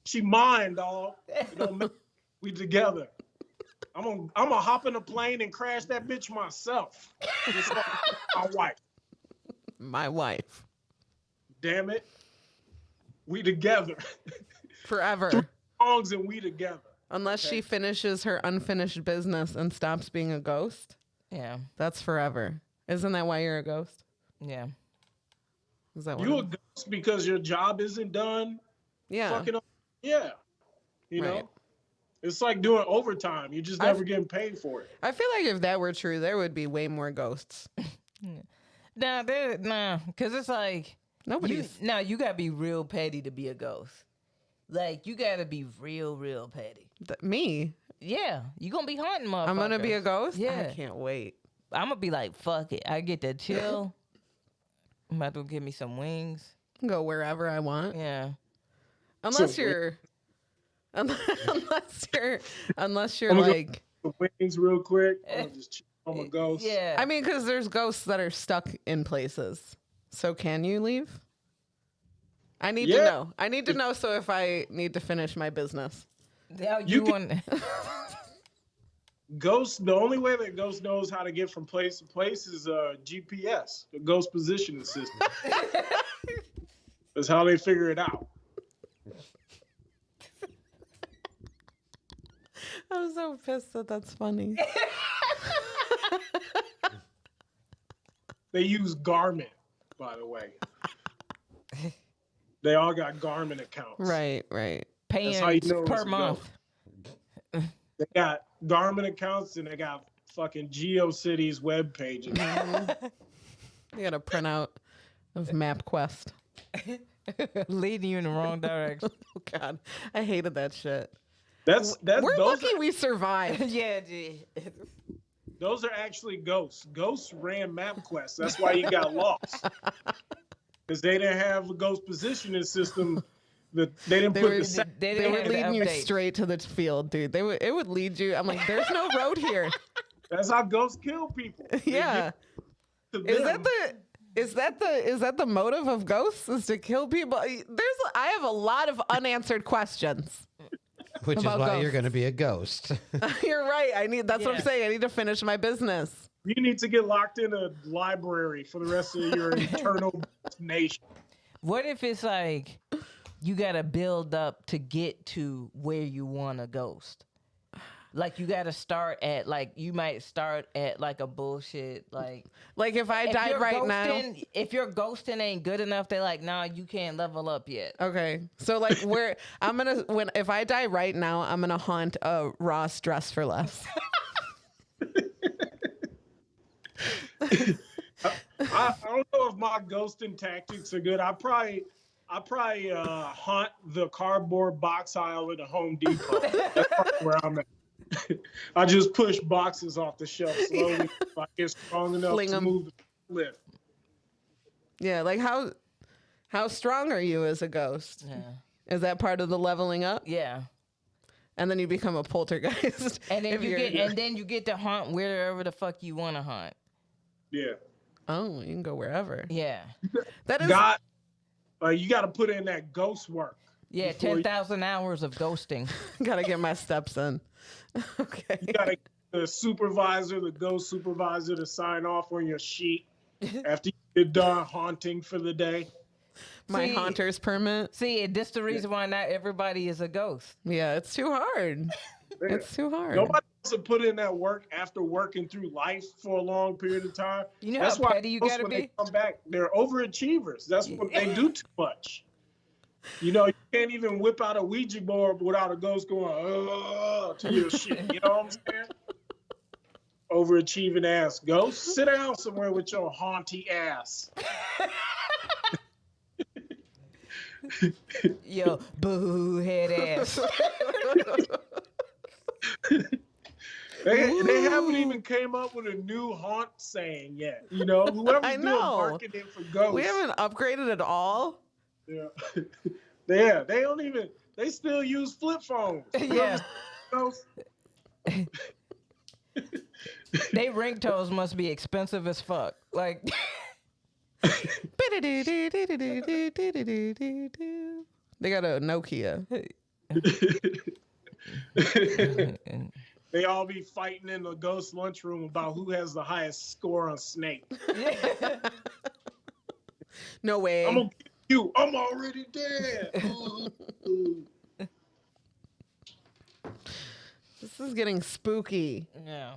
She mine, dog. It don't matter. We together. I'm gonna hop in a plane and crash that bitch myself. Just like my wife. My wife. Damn it. We together. Forever. 3 songs and we together. Unless she finishes her unfinished business and stops being a ghost. Yeah. That's forever. Isn't that why you're a ghost? Yeah. Is that You a ghost because your job isn't done? Yeah. Fucking up. Yeah. You Right. know? It's like doing overtime. You're just never getting paid for it. I feel like if that were true, there would be way more ghosts. Nah, because it's like Nobody's. you gotta be real petty to be a ghost. Like you gotta be real petty. Me? Yeah, you gonna be haunting motherfuckers. I'm gonna be a ghost? Yeah, I can't wait. I'm gonna be like, fuck it. I get to chill. I'm about to give me some wings. Go wherever I want. Yeah. Unless you're like, The wings real quick. I'm just chill. I'm a ghost. Yeah. I mean, because there's ghosts that are stuck in places. So can you leave? I need to know. I need to know so if I need to finish my business. Now You want Ghost, the only way that Ghost knows how to get from place to place is GPS, the ghost positioning system. That's how they figure it out. I'm so pissed that that's funny. They use Garmin, by the way. They all got Garmin accounts. Right. paying how you know it's per a month. They got Garmin accounts and they got fucking GeoCities web pages. You got a printout of MapQuest. Leading you in the wrong direction. Oh God, I hated that shit. That's We're those lucky we survived. Yeah, gee. Those are actually ghosts. Ghosts ran MapQuest. That's why you got lost. Because they didn't have a ghost positioning system. They didn't put the They were leading you straight to the field, dude. It would lead you. I'm like, there's no road here. That's how ghosts kill people. Yeah. Is that the motive of ghosts? Is to kill people? I have a lot of unanswered questions. Which is About why ghosts. you're going to be a ghost. You're right. That's what I'm Yeah. saying. I need to finish my business. You need to get locked in a library for the rest of your eternal nation. What if it's like you gotta build up to get to where you want a ghost? Like you gotta start at you might start at like a bullshit like Like if I died right now. If your ghosting ain't good enough, they're like, nah, you can't level up yet. Okay. So like if I die right now, I'm gonna haunt a Ross Dress for Less. I don't know if my ghosting tactics are good. I probably haunt the cardboard box aisle at a Home Depot. That's probably where I'm at. I just push boxes off the shelf slowly. If I get strong enough Fling to 'em. move the lift. Yeah, like how strong are you as a ghost? Yeah. Is that part of the leveling up? Yeah. And then you become a poltergeist. And then if you're- you get to haunt wherever the fuck you want to haunt. Yeah. Oh, you can go wherever. Yeah. That is God, you got to put in that ghost work. Yeah, before 10,000 hours of ghosting. gotta get my steps in. Okay. You got to get the ghost supervisor to sign off on your sheet after you get done haunting for the day. My See- haunter's permit. See, this the reason why not everybody is a ghost. Yeah, it's too hard. It's too hard. Nobody wants to put in that work after working through life for a long period of time. You know That's how why petty you ghosts, gotta when be? they come back, they're overachievers. That's what they do too much. You know, you can't even whip out a Ouija board without a ghost going to your shit. You know what I'm saying? Overachieving ass ghost. Sit down somewhere with your haunty ass. Yo, boo head ass. They haven't even came up with a new haunt saying yet. You know, whoever's I doing know. marketing for ghosts. We haven't upgraded at all. Yeah. Yeah, they still use flip phones. Yeah. Ghosts? They ringtones must be expensive as fuck. Like, They got a Nokia. They all be fighting in the ghost lunchroom about who has the highest score on Snake. No way. I'm gonna get you. I'm already dead. This is getting spooky. Yeah.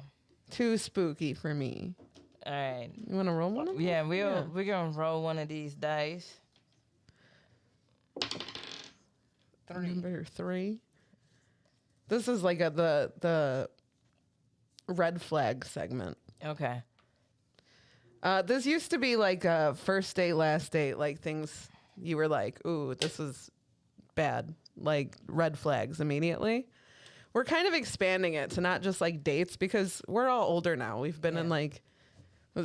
Too spooky for me. All right. You want to roll one of them? Yeah, we're gonna roll one of these dice. Number 3. This is like the red flag segment. Okay. This used to be like a first date, last date, like things you were like, ooh, this is bad, like red flags immediately. We're kind of expanding it to not just like dates because we're all older now. We've been in like,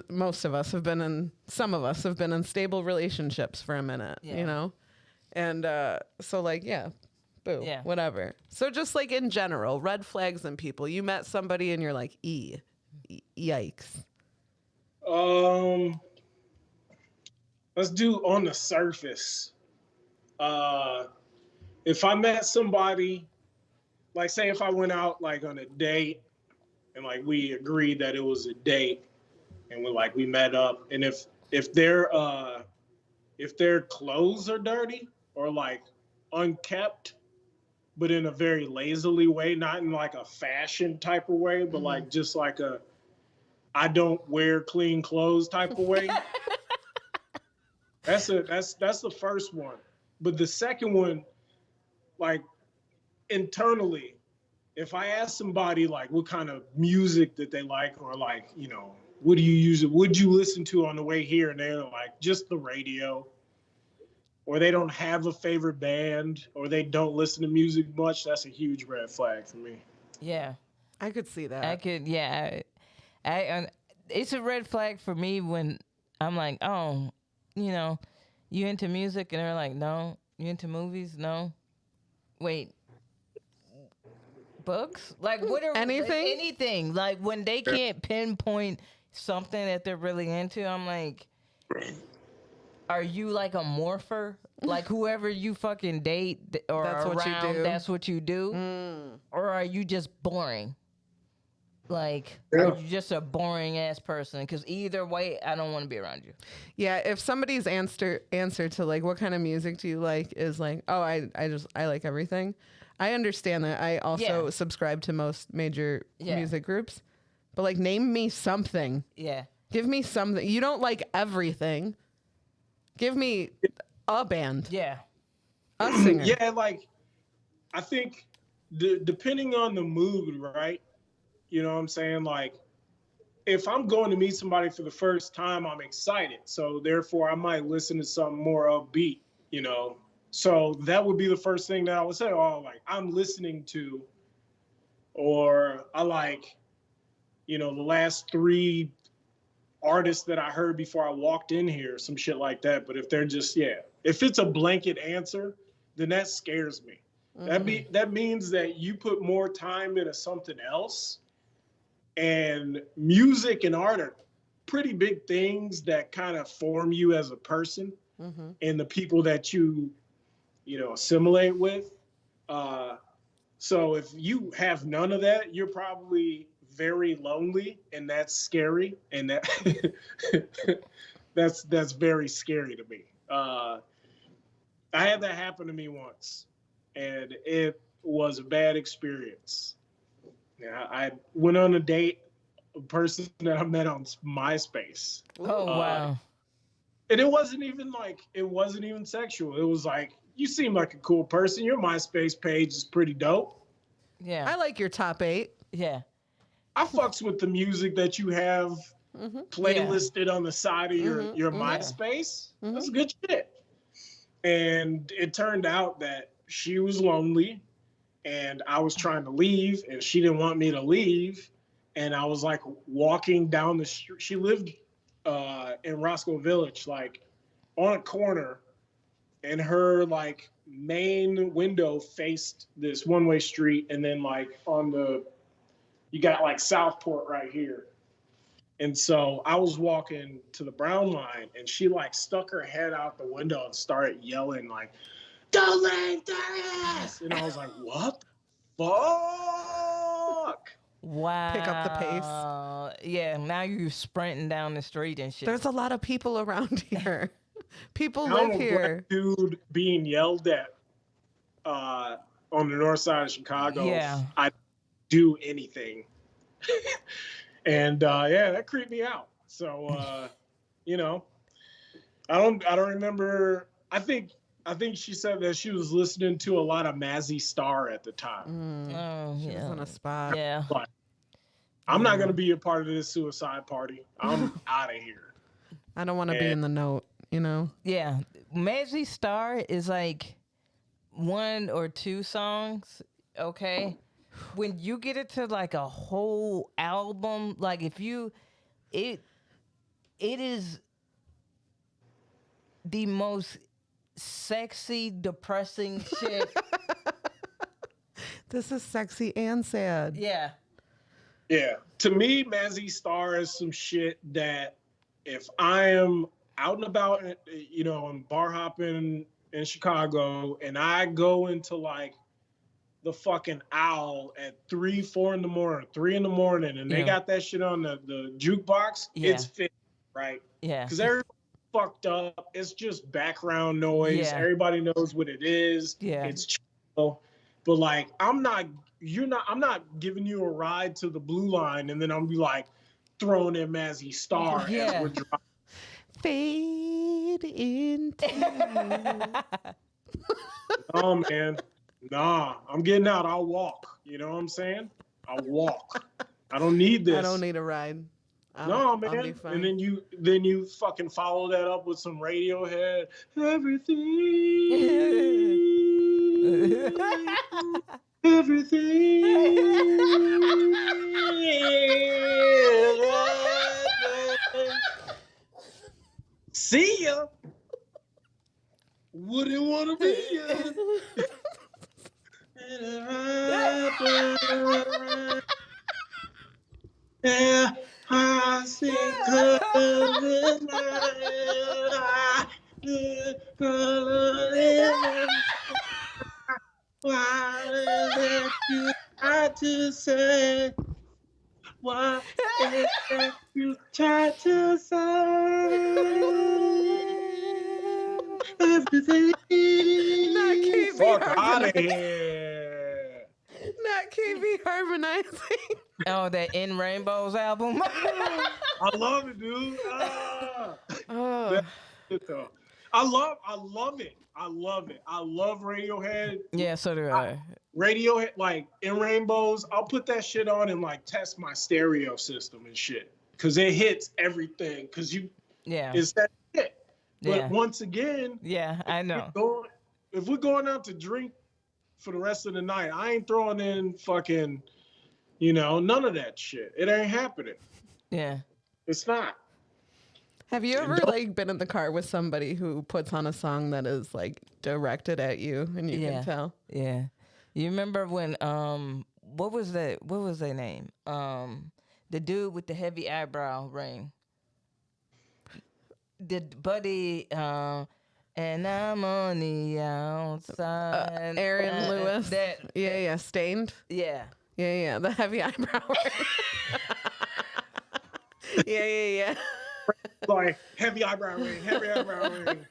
most of us have been in, some of us have been in stable relationships for a minute, you know? And so like, boo, whatever. So just like in general, red flags in people. You met somebody and you're like, yikes. Let's do on the surface. If I met somebody, like say if I went out like on a date and like we agreed that it was a date and we met up, and if their clothes are dirty or like unkept, but in a very lazily way, not in like a fashion type of way, but like just like a I don't wear clean clothes type of way. That's the first one. But the second one, like internally, if I ask somebody like what kind of music that they like, or like, you know, what do you use? Would you listen to on the way here? And they're like, just the radio. Or they don't have a favorite band, or they don't listen to music much, that's a huge red flag for me. Yeah. I could see that. I could, yeah. I it's a red flag for me when I'm like, oh, you know, you into music? And they're like, no. You into movies? No. Wait. Books? Like, what are anything? Anything. Like, when they can't pinpoint something that they're really into, I'm like, are you like a morpher? Like, whoever you fucking date or that's around, what you do. that's what you do? Or are you just boring? Like, are you just a boring ass person? Because either way, I don't want to be around you. Yeah, if somebody's answer to like what kind of music do you like is like, oh, I like everything. I understand that. I also subscribe to most major music groups. But like, name me something. Yeah. Give me something. You don't like everything. Give me a band. Yeah. A singer. Yeah, like I think depending on the mood, right? You know what I'm saying? Like, if I'm going to meet somebody for the first time, I'm excited. So therefore, I might listen to something more upbeat, you know? So that would be the first thing that I would say, oh, like, I'm listening to, or I like, you know, the last 3 artists that I heard before I walked in here, some shit like that. But if they're just, if it's a blanket answer, then that scares me. That means that you put more time into something else. And music and art are pretty big things that kind of form you as a person and the people that you know, assimilate with. So if you have none of that, you're probably very lonely, and that's scary. And that that's very scary to me. I had that happen to me once, and it was a bad experience. Yeah, I went on a date, a person that I met on MySpace. Oh, wow. And it wasn't even sexual. It was like, you seem like a cool person. Your MySpace page is pretty dope. Yeah. I like your top 8. Yeah. I fucks with the music that you have playlisted on the side of your MySpace. That's good shit. And it turned out that she was lonely, and I was trying to leave, and she didn't want me to leave. And I was like walking down the street. She lived in Roscoe Village, like on a corner, and her like main window faced this one-way street. And then like you got like Southport right here. And so I was walking to the Brown line, and she like stuck her head out the window and started yelling like, "Don't leave, Darius!" And I was like, "What the fuck?" Wow. Pick up the pace. Yeah, now you're sprinting down the street and shit. There's a lot of people around here. People I'm live a here. black dude being yelled at on the north side of Chicago. Yeah. I do anything, and yeah, that creeped me out. So you know, I don't remember. I think she said that she was listening to a lot of Mazzy Star at the time. Oh, She was yeah. on a spot. Yeah. But I'm not gonna be a part of this suicide party. I'm out of here. I don't want to be in the note, you know? Yeah. Mazzy Star is like 1 or 2 songs, okay? When you get it to like a whole album, like if you it is the most sexy, depressing shit. This is sexy and sad. Yeah. Yeah. To me, Mazzy Star is some shit that if I am out and about, you know, I'm bar hopping in Chicago and I go into like the fucking Owl at 3, 4 in the morning, 3 in the morning, and they got that shit on the jukebox, it's fit, right? Yeah. Because everybody's fucked up. It's just background noise. Yeah. Everybody knows what it is. Yeah. It's chill. But like, I'm not giving you a ride to the Blue Line and then I'm be like throwing in Mazzy Star as we're driving. Fade into. Oh man. Nah, I'm getting out. I'll walk. You know what I'm saying? I'll walk. I don't need this. I don't need a ride. No, man. I'll be fine. And then you fucking follow that up with some Radiohead. Everything. See ya. Wouldn't want to be ya. Yeah, I see why did you try to say? Why did you try to say everything? Not keep Fuck me out of harmonizing. here. Not keep me harmonizing. Oh, that In Rainbows album. I love it, dude. Oh. That's it, though. I love it. I love it. I love Radiohead. Yeah, so do I. Radiohead, like In Rainbows, I'll put that shit on and like test my stereo system and shit. Cause it hits everything. Cause it's that shit. But once again, I know. If we're going out to drink for the rest of the night, I ain't throwing in fucking, none of that shit. It ain't happening. Yeah. It's not. Have you ever like been in the car with somebody who puts on a song that is like directed at you and you can tell? Yeah. You remember when what was their name? The dude with the heavy eyebrow ring. The buddy and I'm on the outside. Aaron Lewis. Yeah, Stained. Yeah. Yeah, the heavy eyebrow ring. Yeah. Like heavy eyebrow ring, heavy eyebrow ring,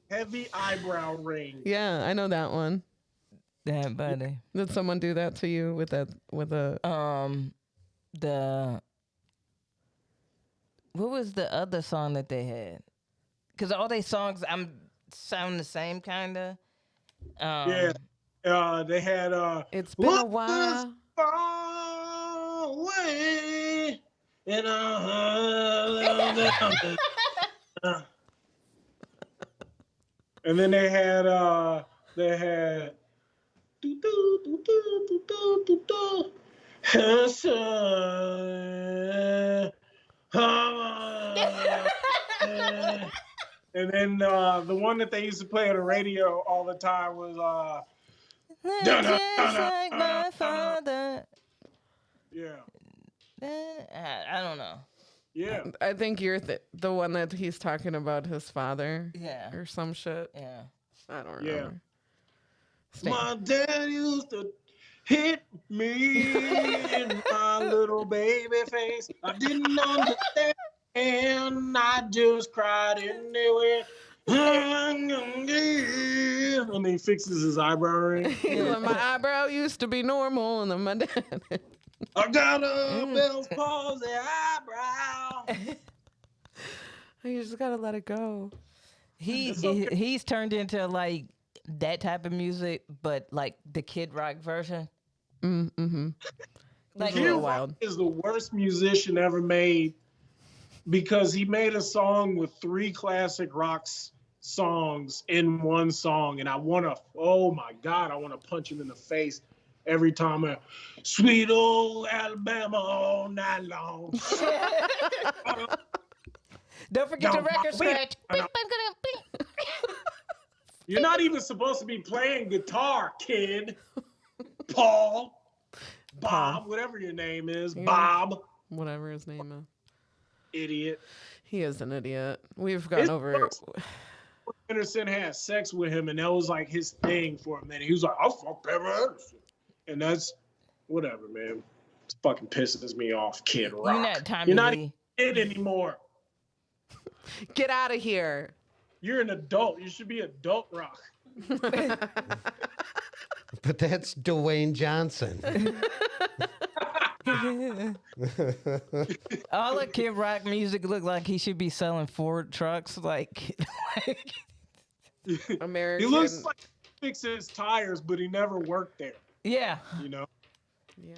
heavy eyebrow ring. Yeah, I know that one. That buddy. Did someone do that to you with a? What was the other song that they had? Because all their songs sound the same kind of. They had It's been a while. Far away. And and then they had and then the one that they used to play on the radio all the time was Just like my father. Yeah. I don't know. Yeah. I think you're the one that he's talking about his father. Yeah. Or some shit. Yeah. I don't remember. My dad used to hit me in my little baby face. I didn't understand, and I just cried anyway. And he fixes his eyebrow ring. My eyebrow used to be normal, and then my dad. I got a Bell's palsy eyebrow. You just gotta let it go. He's turned into like that type of music, but like the Kid Rock version. Mm-hmm. Like Kid Rock is the worst musician ever made because he made a song with 3 classic rock songs in one song, and I want to punch him in the face every time. Sweet old Alabama all night long. Don't forget the record scratch. You're not even supposed to be playing guitar, kid. Bob, whatever your name is, yeah. Bob. Whatever his name is. Idiot. He is an idiot. We've gone over it. Anderson had sex with him, and that was like his thing for a minute. He was like, I'll fuck Pamela Anderson. And that's whatever, man. It fucking pisses me off, Kid Rock. You're not a kid anymore. Get out of here. You're an adult. You should be adult rock. But that's Dwayne Johnson. All the Kid Rock music look like he should be selling Ford trucks. Like American. He looks like he fixes his tires, but he never worked there. Yeah. You know? Yeah.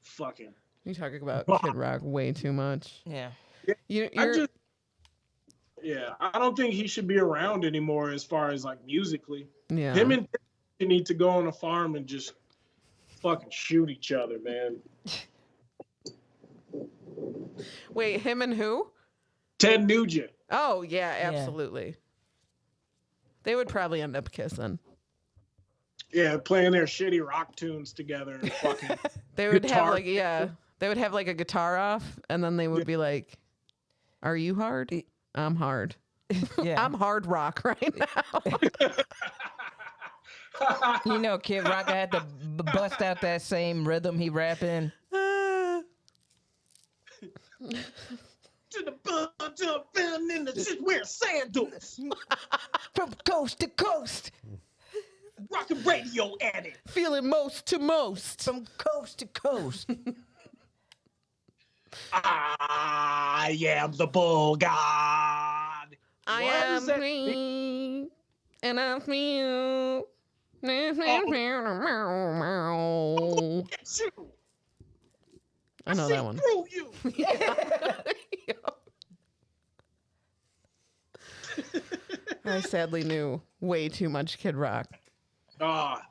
Fucking. You talking about Kid Rock way too much. Yeah. I don't think he should be around anymore as far as like musically. Yeah. Him and Timmy need to go on a farm and just fucking shoot each other, man. Wait, him and who? Ted Nugent. Oh, yeah, absolutely. They would probably end up kissing. Yeah, playing their shitty rock tunes together and fucking they would have like they would have like a guitar off and then they would be like, "Are you hard? I'm hard." Yeah. I'm hard rock right now. You know, Kid Rock had to bust out that same rhythm he rap in. To the bud, jumping in the shit, wear sandals. From coast to coast. Rockin' radio addict. Feeling most to most. From coast to coast. I am the bull god. I am me, and I feel. I know that one. Through you. I sadly knew way too much Kid Rock.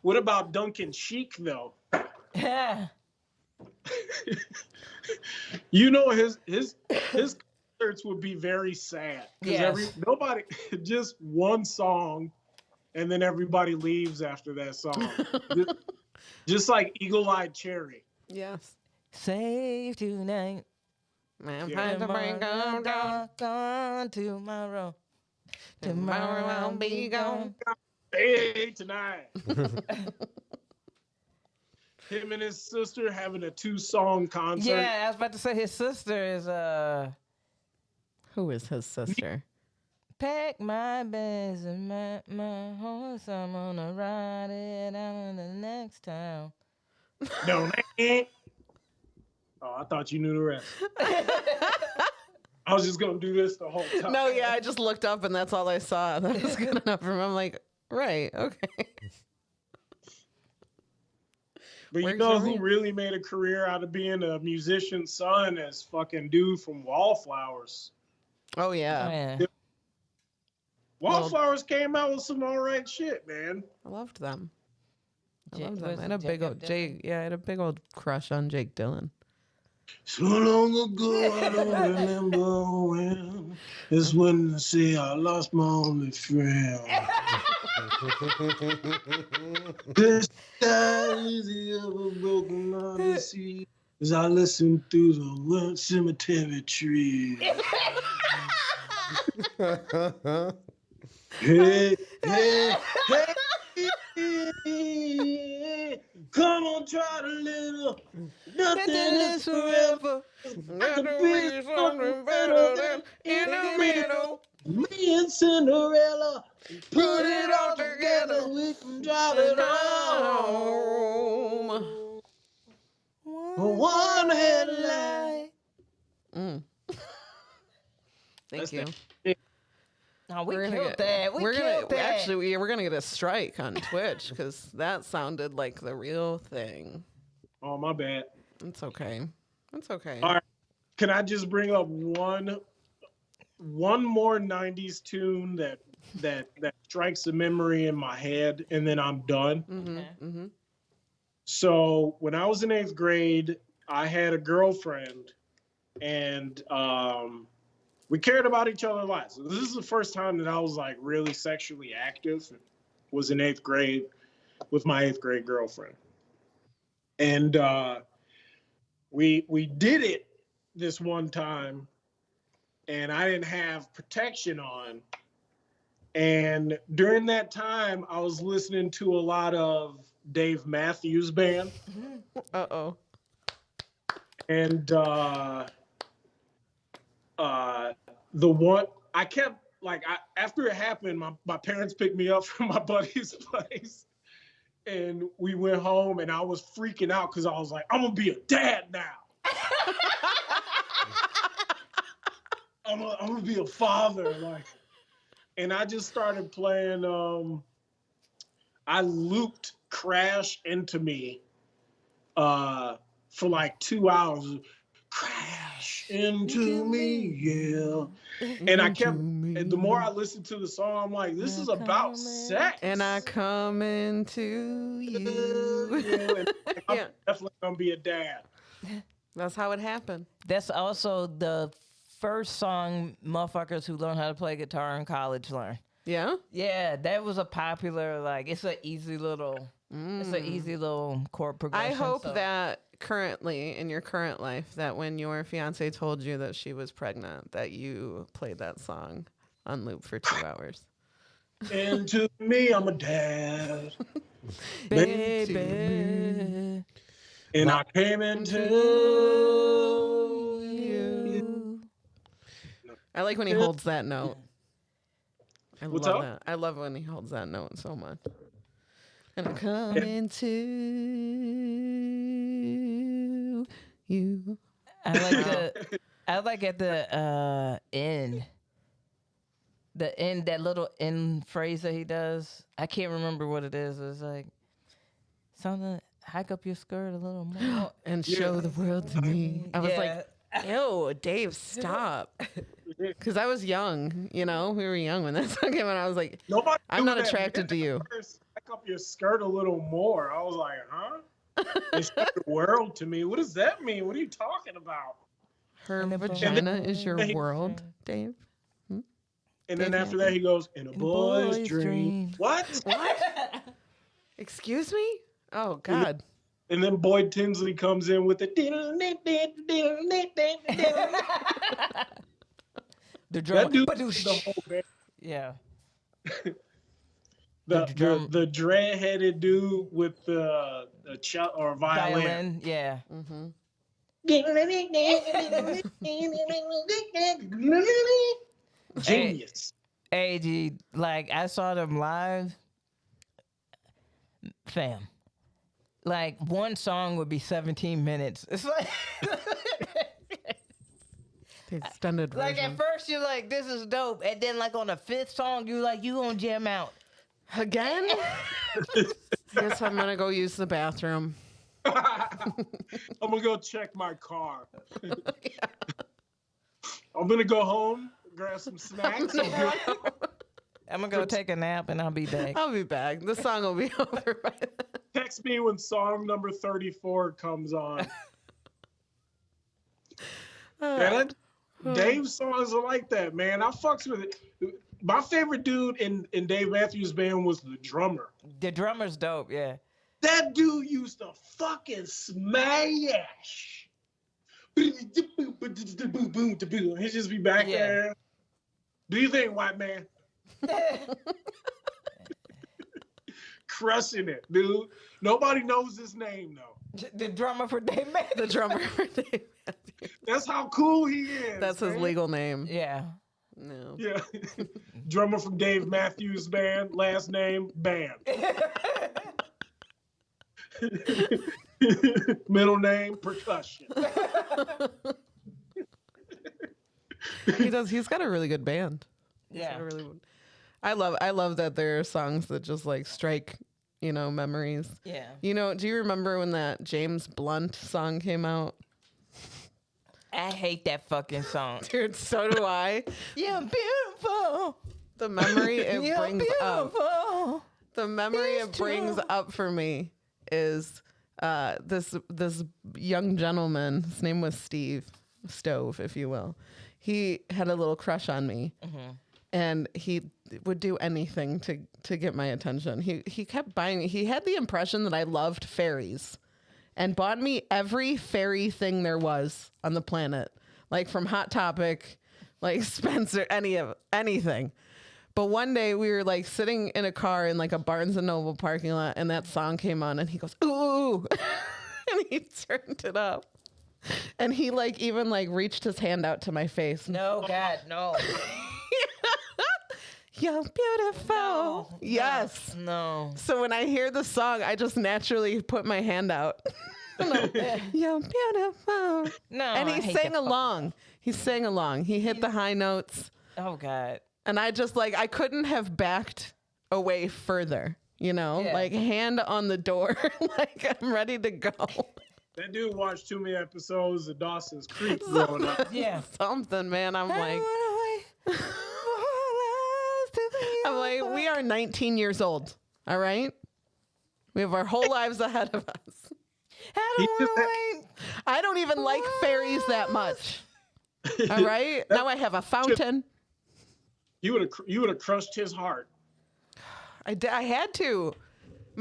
What about Duncan Sheik though? Yeah. You know his concerts would be very sad because nobody just one song, and then everybody leaves after that song. just like Eagle-Eyed Cherry. Yes. Save tonight. Man, gone tomorrow. Tomorrow I'll be gone. Hey, tonight. Him and his sister having a 2-song concert. Yeah, I was about to say his sister is Who is his sister? Pack my bags and my horse. I'm gonna ride it out in the next town. No, I thought you knew the rest. I was just gonna do this the whole time. No, yeah, I just looked up and that's all I saw. That was good enough for me. I'm like, right, okay. But you know who really made a career out of being a musician's son is fucking dude from Wallflowers. Oh, yeah. Wallflowers came out with some all right shit, man. I loved them. I had a big old Jake. Yeah, I had a big old crush on Jake Dillon. So long ago, I don't remember when. It's when I say I lost my only friend. This sky easy of a broken odyssey as I listen through the wet cemetery tree. Hey, hey, hey, Come on, try a little. Nothing is forever. I could be something better than in the middle. Me and Cinderella. Put it all together. We can drive it home. One headlight. Thank you. No, we We're gonna killed get, that. We we're killed gonna that. actually we're gonna get a strike on Twitch because that sounded like the real thing. Oh, my bad. It's okay. It's okay. All right. Can I just bring up one more 90s tune that strikes a memory in my head, and then I'm done. Mm-hmm. So when I was in 8th grade, I had a girlfriend, and we cared about each other a lot. So this is the first time that I was like really sexually active. Was in 8th grade with my 8th grade girlfriend, and we did it this one time, and I didn't have protection on. And during that time, I was listening to a lot of Dave Matthews Band. Uh-oh. And the one I kept like after it happened, my parents picked me up from my buddy's place, and we went home, and I was freaking out because I was like, I'm gonna be a dad now. I'm gonna be a father, like. And I just started playing. I looped "Crash Into Me" for like 2 hours. Crash into me, yeah. And I kept. And the more I listened to the song, I'm like, this is about sex. And I come into you. And I'm definitely gonna be a dad. That's how it happened. That's also the first song motherfuckers who learn how to play guitar in college learn. Yeah? Yeah, that was a popular, like, it's an easy little chord progression. I hope that currently, in your current life, that when your fiance told you that she was pregnant, that you played that song on loop for 2 hours. Into me, I'm a dad. Baby. And I came into you. I like when he holds that note. I What's love up? that. I love when he holds that note so much. And I come into you. I like at the end. The end, that little end phrase that he does. I can't remember what it is. It's like something, hike up your skirt a little more And show the world to me. I was like, ew, Dave, stop. Because I was young, you know? We were young when that song came out. I was like, I'm not attracted to you. Hike up your skirt a little more. I was like, huh? And show the world to me. What does that mean? What are you talking about? Her vagina is your world, Dave. And then after that, he goes, in a boy's dream. What? Excuse me? Oh, God. And then Boyd Tinsley comes in with the the drum. That dude the whole band. Yeah. The dread-headed dude with the cello or violin. Yeah. Genius. Hey, like, I saw them live. Fam. Like, one song would be 17 minutes. It's like... The extended version. Like, at first, you're like, this is dope. And then, like, on the 5th song, you're like, you gonna jam out. Again? Guess I'm gonna go use the bathroom. I'm gonna go check my car. I'm gonna go home, grab some snacks. I'm gonna go take a nap and I'll be back. I'll be back. The song will be over by then. Text me when song number 34 comes on. Dave's songs are like that, man. I fucks with it. My favorite dude in Dave Matthews Band was the drummer. The drummer's dope, yeah. That dude used to fucking smash. He'd just be back there. Do you think, white man? crushing it, dude. Nobody knows his name though. The drummer for Dave Matthews. The drummer for Dave Matthews. That's how cool he is. That's his man. legal name. Yeah. No. Yeah. Drummer from Dave Matthews Band. Last name Band. Middle name Percussion. He does. He's got a really good band. Yeah. I love that there are songs that just like strike, memories. Yeah. Do you remember when that James Blunt song came out? I hate that fucking song. Dude, so do I. You're beautiful. The memory it You're brings up. beautiful. The memory It's it brings true. up for me is this young gentleman. His name was Stove, if you will. He had a little crush on me, and he would do anything to get my attention. He kept buying. He had the impression that I loved fairies, and bought me every fairy thing there was on the planet, like from Hot Topic, like Spencer, anything. But one day we were like sitting in a car in like a Barnes and Noble parking lot, and that song came on, and he goes, "Ooh," and he turned it up. And he like even like reached his hand out to my face. No, God, no. You're beautiful. No, Yes. No. So when I hear the song, I just naturally put my hand out. You're beautiful. No. And I he hate sang that along. He sang along. He hit the high notes. Oh, God. And I just like, I couldn't have backed away further, Yeah. like hand on the door, like I'm ready to go. That dude watched too many episodes of Dawson's Creek growing up. Yeah. Something, man. I'm like, we are 19 years old. All right. We have our whole lives ahead of us. I don't even like fairies that much. All right. Now I have a fountain. You would have crushed his heart. I had to.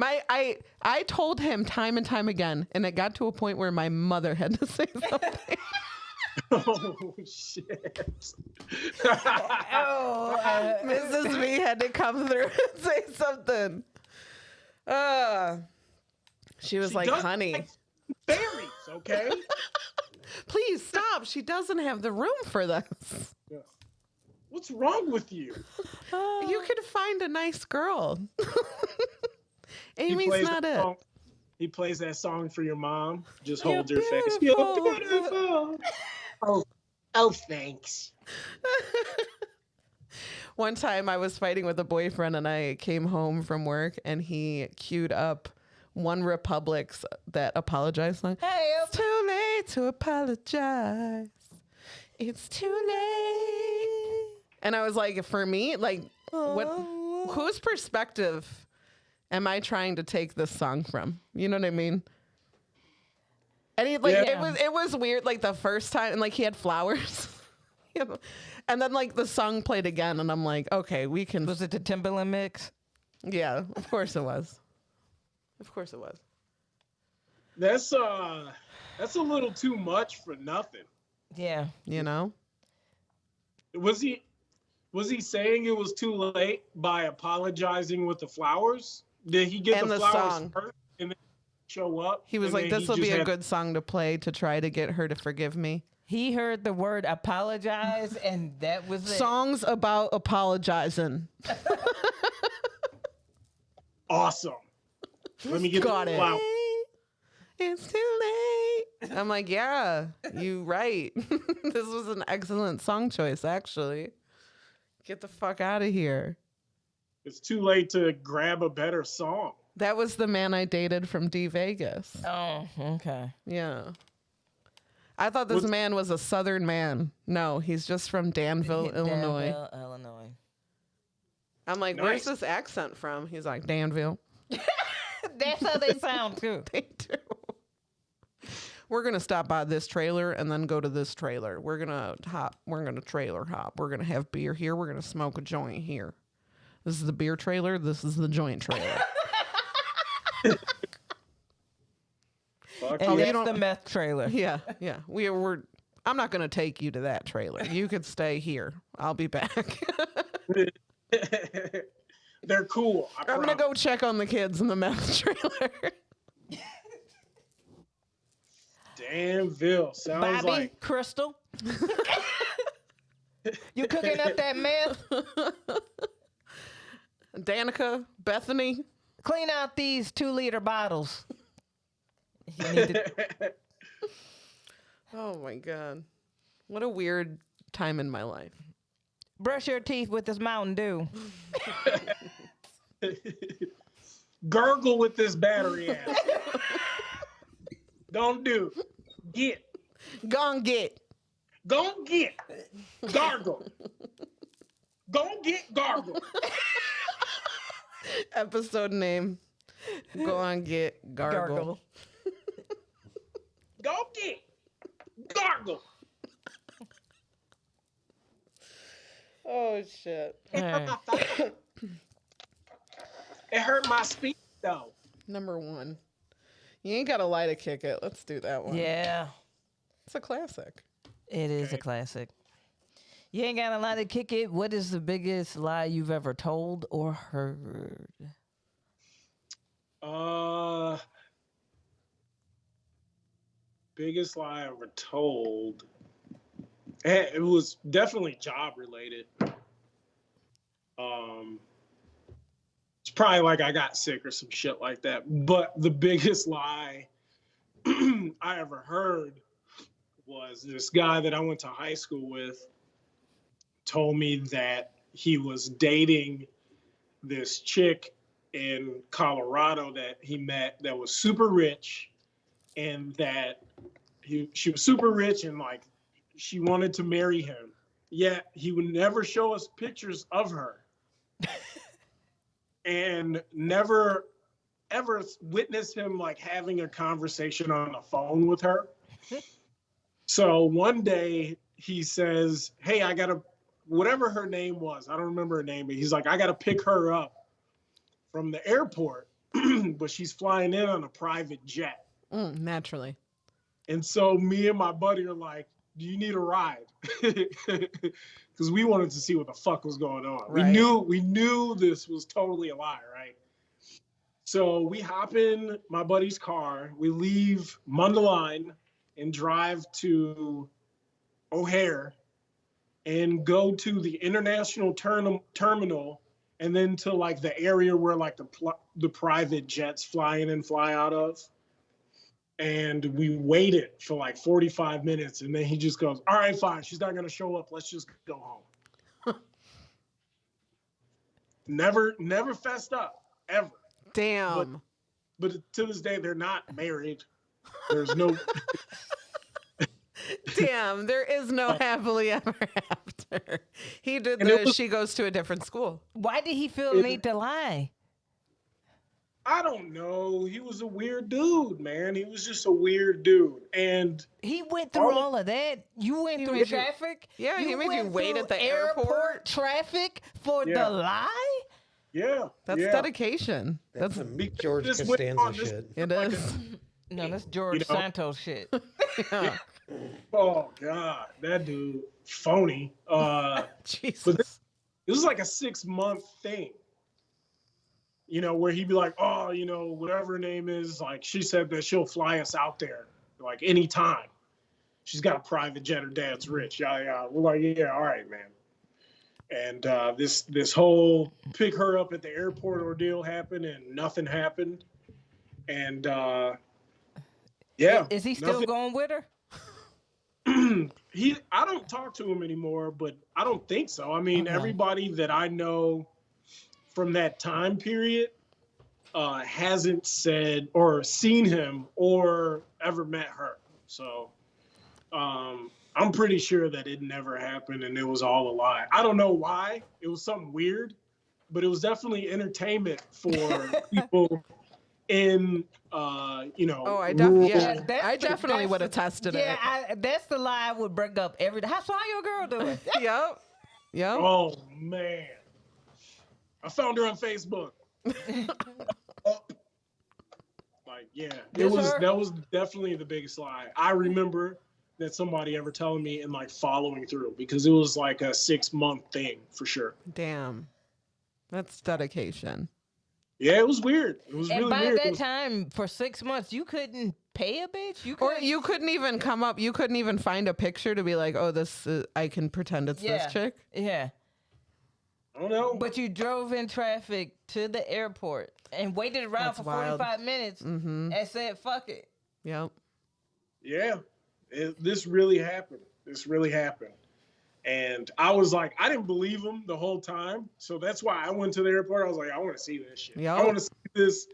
I told him time and time again, and it got to a point where my mother had to say something. Oh shit! Mrs. V had to come through and say something. She was like, does "Honey, like fairies, okay?" please stop. She doesn't have the room for this. Yeah. What's wrong with you? You could find a nice girl. Amy's plays not that it. song- He plays that song for your mom. Just hold You're your face. beautiful. You're beautiful. Oh, thanks. One time I was fighting with a boyfriend and I came home from work and he queued up One Republic's that apologize song. Hey, It's too late to apologize. It's too late. And I was like, for me, like, whose perspective am I trying to take this song from? You know what I mean? And he like Yeah. it was weird like the first time, and like he had flowers. And then like the song played again and I'm like, okay, we can. was it the Timberland mix? Yeah, of course it was. Of course it was. That's a little too much for nothing. Yeah. You know? Was he saying it was too late by apologizing with the flowers? Did he get And the the flowers song. first and then show up? He was and like, then this will he be just a had- good song to play to try to get her to forgive me. He heard the word apologize, and that was it. Songs about apologizing. Awesome. Let me get Got the it. flowers. It's too late. I'm like, yeah, you right. This was an excellent song choice, actually. Get the fuck out of here. It's too late to grab a better song. That was the man I dated from D Vegas. Oh, okay. Yeah. I thought this man was a Southern man. No, he's just from Danville, Illinois. Danville, Illinois. I'm like, Nice. where's this accent from? He's like, Danville. That's how they sound too. They do. We're gonna stop by this trailer and then go to this trailer. We're gonna hop. We're gonna trailer hop. We're gonna have beer here. We're gonna smoke a joint here. This is the beer trailer. This is the joint trailer. Fuck And yeah. that's the meth trailer. Yeah, yeah. We're. I'm not gonna take you to that trailer. You could stay here. I'll be back. They're cool. I'm gonna go check on the kids in the meth trailer. Danville sounds Bobby, like Crystal. You cooking up that meth? Danica, Bethany. Clean out these 2-liter bottles. You need to... Oh my God. What a weird time in my life. Brush your teeth with this Mountain Dew. Gurgle with this battery ass. Don't do. Get. Gon' get. Gon' get. Gargle. Gon' get gargle. Episode name. Go on, get gargle. Go get gargle. Oh shit. Right. It hurt my speech though. Number 1. You ain't got a lie to kick it. Let's do that one. Yeah, It's a classic. it is a classic. You ain't got a lie to kick it. What is the biggest lie you've ever told or heard? Biggest lie I ever told. It was definitely job related. It's probably like I got sick or some shit like that. But the biggest lie I ever heard was this guy that I went to high school with told me that he was dating this chick in Colorado that he met that was super rich, and that she was super rich and like she wanted to marry him. Yet he would never show us pictures of her. And never ever witnessed him like having a conversation on the phone with her. So one day he says, "Hey, I gotta," whatever her name was, I don't remember her name, but he's like, "I gotta pick her up from the airport," but she's flying in on a private jet. Naturally. And so me and my buddy are like, "Do you need a ride?" Because we wanted to see what the fuck was going on. Right. We knew this was totally a lie, right? So we hop in my buddy's car, we leave Mundelein and drive to O'Hare and go to the international terminal, and then to like the area where like the private jets fly in and fly out of. And we waited for like 45 minutes, and then he just goes, "All right, fine, she's not gonna show up. Let's just go home." Never fessed up, ever. Damn. But to this day, they're not married. There's no. Damn, there is no happily ever after. He did And it was- she goes to a different school. Why did he feel the need to lie? I don't know. He was a weird dude, man. He was just a weird dude. And He went through all of that. You went through traffic. Yeah, he made you went wait through at the airport. traffic for Yeah. the lie. yeah. That's yeah. dedication. That's some George This went Costanza on, this- shit. It is. No, that's George You know? Santos shit. Yeah. Oh God, that dude phony. Jesus. It was like a 6-month thing. You know, where he'd be like, "Oh, you know, whatever her name is, like she said that she'll fly us out there, like anytime. She's got a private jet. Her dad's rich. Yeah. We're like, yeah, all right, man." And this whole pick her up at the airport ordeal happened, and nothing happened. And yeah, Is he still nothing. going with her? I don't talk to him anymore, but I don't think so. I mean, Okay. everybody that I know from that time period hasn't said or seen him or ever met her. So I'm pretty sure that it never happened and it was all a lie. I don't know why. It was something weird, but it was definitely entertainment for people in Oh, I rural- definitely would have tested it. Yeah, that's the lie I would bring up every day. How your girl doing? Yep. Yep. Oh man, I found her on Facebook. Like, yeah, This her? that was definitely the biggest lie. I remember that somebody ever telling me and like following through, because it was like a 6-month thing for sure. Damn. That's dedication. Yeah, it was weird. It was And really by weird. that time, for 6 months, you couldn't pay a bitch. Or you couldn't even come up. You couldn't even find a picture to be like, oh, this. I can pretend it's this chick. Yeah. I don't know. But you drove in traffic to the airport and waited around That's for wild. 45 minutes and said, fuck it. Yep. Yeah, this really happened. This really happened. And I was like, I didn't believe him the whole time. So that's why I went to the airport. I was like, I want to see this shit. Yep. I want to see this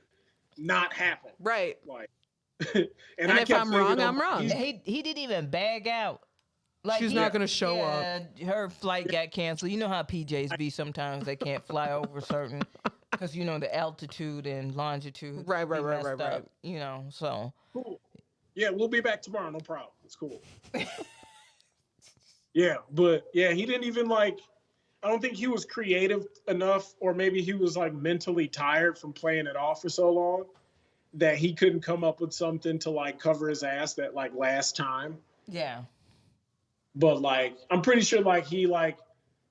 not happen. Right. Like, And I if kept I'm thinking, wrong, I'm wrong. He didn't even bag out. Like, She's not going to show up. Her flight got canceled. You know how PJs be sometimes. They can't fly over certain, because, you know, the altitude and longitude. Right. be messed up, you know, so. Cool. Yeah, we'll be back tomorrow. No problem. It's cool. Yeah, but yeah, he didn't even like, I don't think he was creative enough, or maybe he was like mentally tired from playing it off for so long that he couldn't come up with something to like cover his ass that like last time. Yeah. But like, I'm pretty sure like he like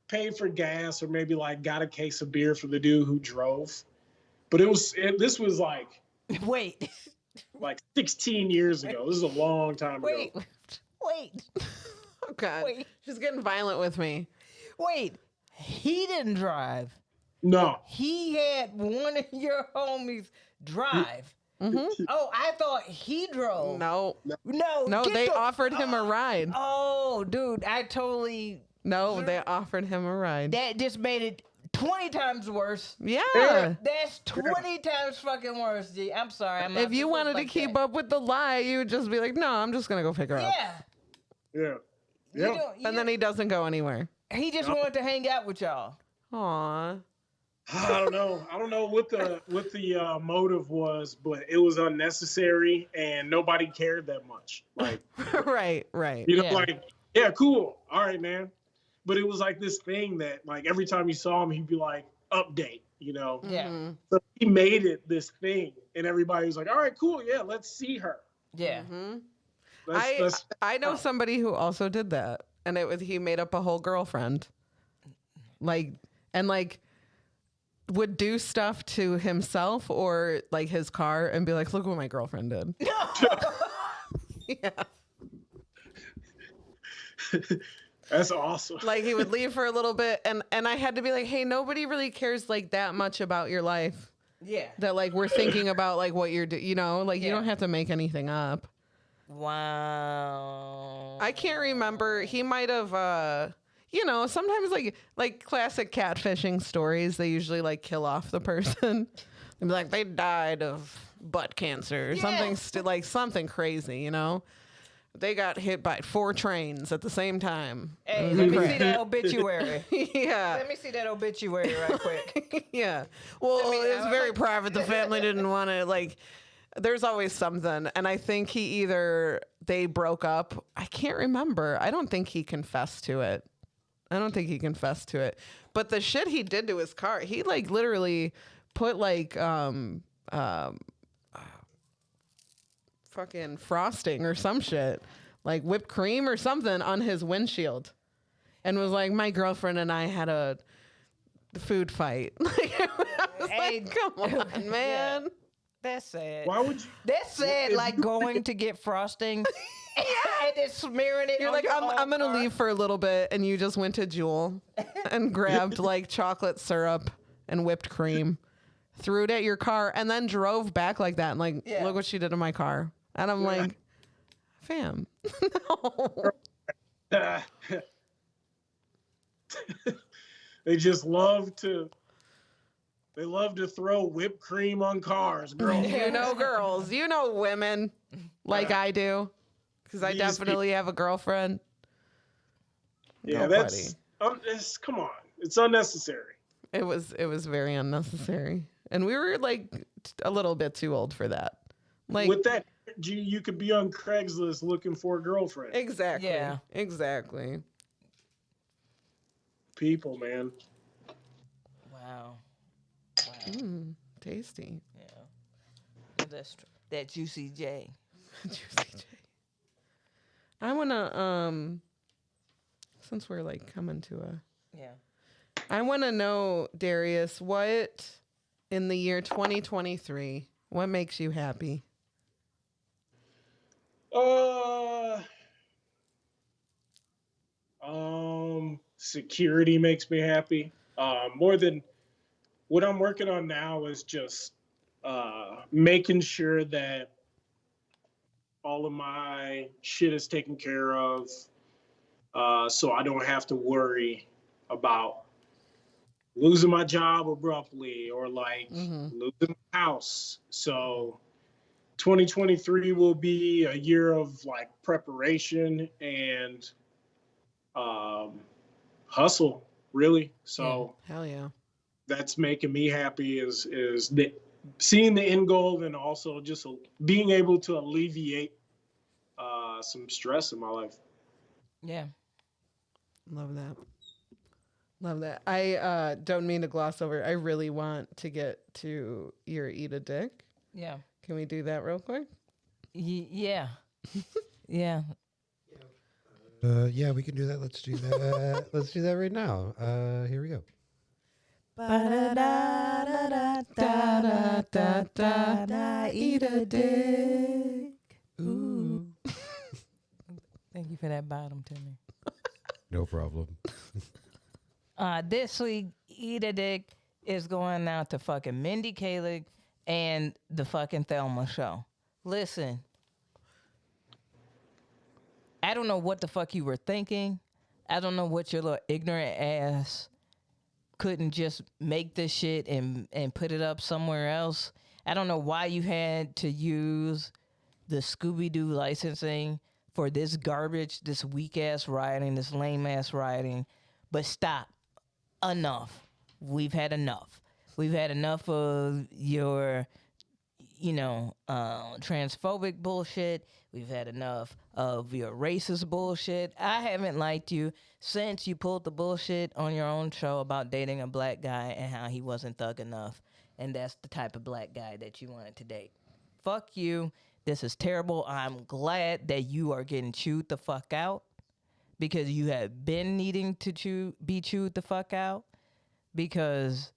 paid for gas or maybe like got a case of beer for the dude who drove. But this was like Wait. like 16 years ago. This is a long time ago. Wait. Oh, God. Wait. She's getting violent with me. Wait. He didn't drive. No. He had one of your homies drive. Oh, I thought he drove. No, No, they offered him a ride. Oh, dude, I totally. No, they offered him a ride. That just made it 20 times worse. Yeah. That's 20 times fucking worse, G. I'm sorry. I'm If you wanted to keep up with the lie, you would just be like, no, I'm just going to go pick her up. Yeah. And then he doesn't go anywhere. He just wanted to hang out with y'all. Aw. I don't know. I don't know what the motive was, but it was unnecessary and nobody cared that much. Like, Right. you know, like, yeah, cool. All right, man. But it was like this thing that like every time you saw him, he'd be like, update, you know? Yeah. So he made it this thing and everybody was like, all right, cool. Yeah, let's see her. Yeah. I know somebody who also did that, and he made up a whole girlfriend, would do stuff to himself or like his car and be like, look what my girlfriend did. Yeah. That's awesome. Like he would leave for a little bit, and I had to be like, hey, nobody really cares like that much about your life. Yeah. That like we're thinking about like what you're doing, you know, like you don't have to make anything up. Wow. I can't remember. He might have, you know, sometimes like classic catfishing stories, they usually like kill off the person. They'd be like, they died of butt cancer or something, like something crazy, you know? They got hit by 4 trains at the same time. Hey, let me see that obituary. Yeah. Let me see that obituary right quick. Yeah. Well, it was very private. The family didn't want to, like, there's always something. And I think they broke up. I can't remember. I don't think he confessed to it. But the shit he did to his car, he like literally put like fucking frosting or some shit, like whipped cream or something on his windshield, and was like, my girlfriend and I had a food fight. I was like, come on, man. Yeah. That's sad. Why would you? That's sad, like going to get frosting and then smearing it. You're on like, your I'm gonna car. leave for a little bit, and you just went to Jewel and grabbed like chocolate syrup and whipped cream, threw it at your car, and then drove back like that. And like, look what she did to my car. And I'm like, fam, no. They just love to. They love to throw whipped cream on cars, girls. You know, girls, you know, women like I do, because I definitely have a girlfriend. Yeah, that's come on, it's unnecessary. It was very unnecessary, and we were like a little bit too old for that. Like with that, you could be on Craigslist looking for a girlfriend. Exactly. Yeah. Exactly. People, man. Wow. Tasty. Yeah. That's true. That Juicy J. Juicy J. I wanna since we're like coming to a I want to know, Darius, what in the year 2023, what makes you happy? Uh, Security makes me happy. More than what I'm working on now is just making sure that all of my shit is taken care of, so I don't have to worry about losing my job abruptly or like Mm-hmm. losing my house. So 2023 will be a year of like preparation and um, hustle, really. Yeah. So Hell yeah. that's making me happy is the seeing the end goal and also just being able to alleviate some stress in my life. Yeah. Love that. Love that. I don't mean to gloss over. I really want to get to your eat a dick. Yeah. Can we do that real quick? Yeah. Yeah. Yeah, we can do that. Let's do that. Let's do that right now. Here we go. Eat a dick. Ooh. Thank you for that bottom, Timmy. No problem. This week, Eat a Dick is going out to fucking Mindy Kaling and the fucking Thelma show. Listen, I don't know what the fuck you were thinking. I don't know what your little ignorant ass couldn't just make this shit and put it up somewhere else. I don't know why you had to use the Scooby-Doo licensing for this garbage, this weak-ass writing, this lame-ass writing. But stop. Enough. We've had enough. We've had enough of your, transphobic bullshit. We've had enough of your racist bullshit. I haven't liked you since you pulled the bullshit on your own show about dating a black guy and how he wasn't thug enough. And that's the type of black guy that you wanted to date. Fuck you. This is terrible. I'm glad that you are getting chewed the fuck out because you have been needing to be chewed the fuck out because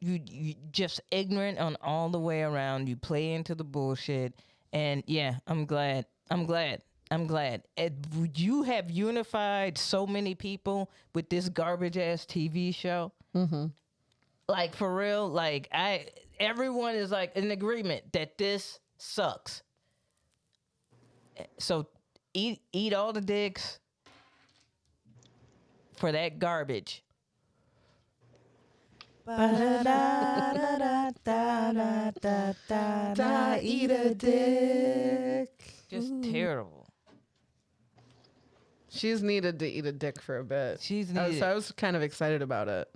you just ignorant on all the way around. You play into the bullshit, and yeah, I'm glad. You have unified so many people with this garbage ass TV show. Mm-hmm. Like for real, everyone is like in agreement that this sucks. So eat all the dicks for that garbage. Eat a dick. Just terrible. She's needed to eat a dick for a bit. She's I needed. was kind of excited about it.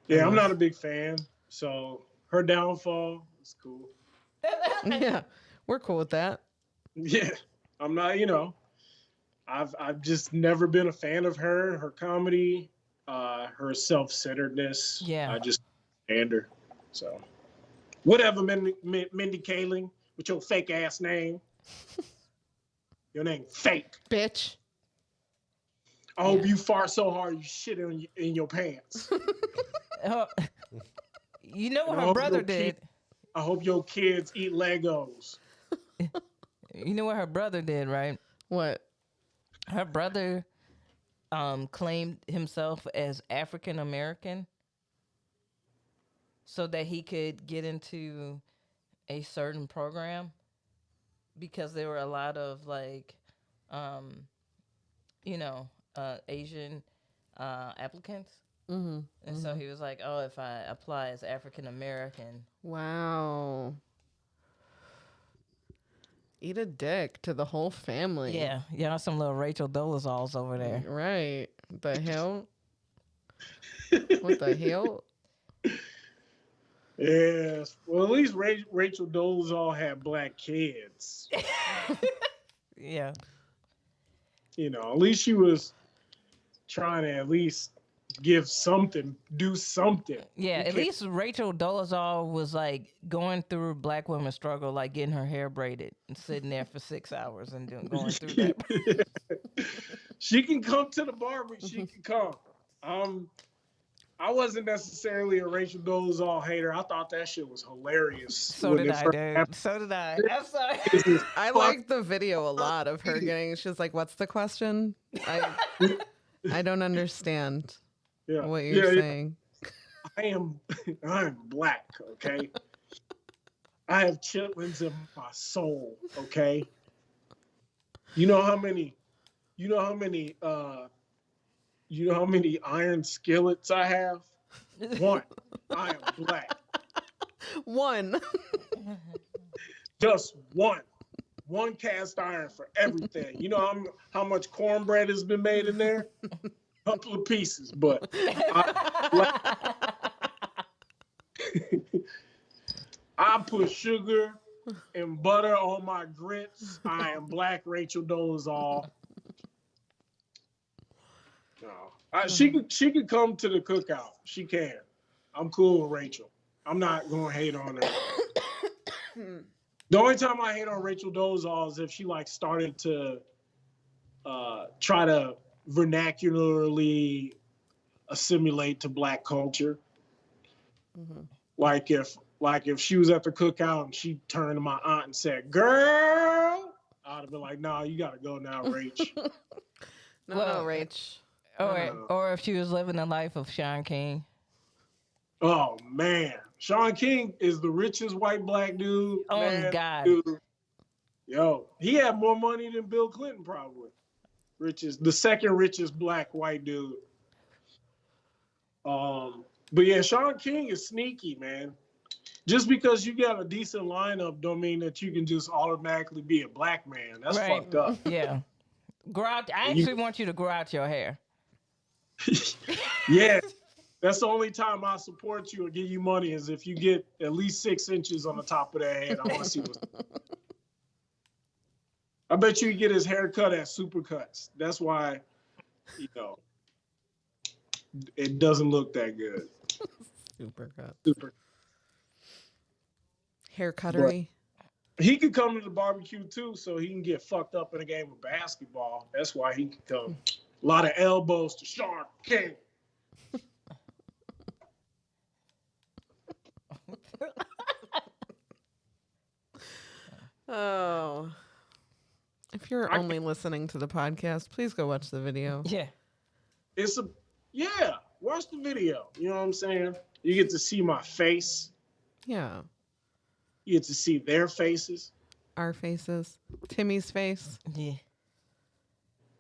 Yeah, I'm not a big fan. So her downfall is cool. Yeah, we're cool with that. Yeah, I'm not. I've just never been a fan of her comedy, her self-centeredness. Yeah. I just stand her. So whatever, Mindy Kaling, with your fake ass name. Your name fake. Bitch. I hope you fart so hard you shit in your pants. You know what And I her hope brother your did? I hope your kids eat Legos. You know what her brother did, right? What? Her brother claimed himself as African American so that he could get into a certain program because there were a lot of Asian applicants. Mm-hmm. And so he was like, oh, if I apply as African American. Wow. Eat a dick to the whole family. Yeah, y'all some little Rachel Dolezals over there. Right. The hell? What the hell? Yes. Well, at least Rachel Dolezal had black kids. Yeah. At least she was trying to at least give something, do something. Yeah, at least Rachel Dolezal was like going through black women's struggle, like getting her hair braided and sitting there for 6 hours and going through that. She can come to the barber. She can come. I wasn't necessarily a Rachel Dolezal hater. I thought that shit was hilarious. So did I, dude. So did I. I'm sorry. I like the video a lot of her getting. She's like, "What's the question? I don't understand what you're saying." I'm black. Okay. I have chitlins in my soul. Okay. You know how many iron skillets I have? One. I am black. One. Just one. One cast iron for everything. You know how much cornbread has been made in there? A couple of pieces, but I put sugar and butter on my grits. I am black Rachel Dolezal. No, she could come to the cookout. She can. I'm cool with Rachel. I'm not gonna hate on her. The only time I hate on Rachel Dolezal is if she like started to try to vernacularly assimilate to black culture. Mm-hmm. Like if she was at the cookout and she turned to my aunt and said, "Girl," I'd have been like, "No, you gotta go now, Rach." No, Rach. Or if she was living the life of Sean King. Oh man, Sean King is the richest white black dude. Oh man, God. Dude. Yo, he had more money than Bill Clinton probably. The second richest black white dude. But yeah, Sean King is sneaky, man. Just because you got a decent lineup don't mean that you can just automatically be a black man. That's fucked up. Yeah. I actually want you to grow out your hair. Yeah. That's the only time I support you or give you money is if you get at least 6 inches on the top of that head. I want to see what's. I bet you get his hair cut at Supercuts. That's why, it doesn't look that good. Super hair cuttery. But he could come to the barbecue too, so he can get fucked up in a game of basketball. That's why he could come. A lot of elbows to Sean King. Oh. If you're only listening to the podcast, please go watch the video. Yeah. Watch the video. You know what I'm saying? You get to see my face. Yeah. You get to see their faces. Our faces. Timmy's face. Yeah.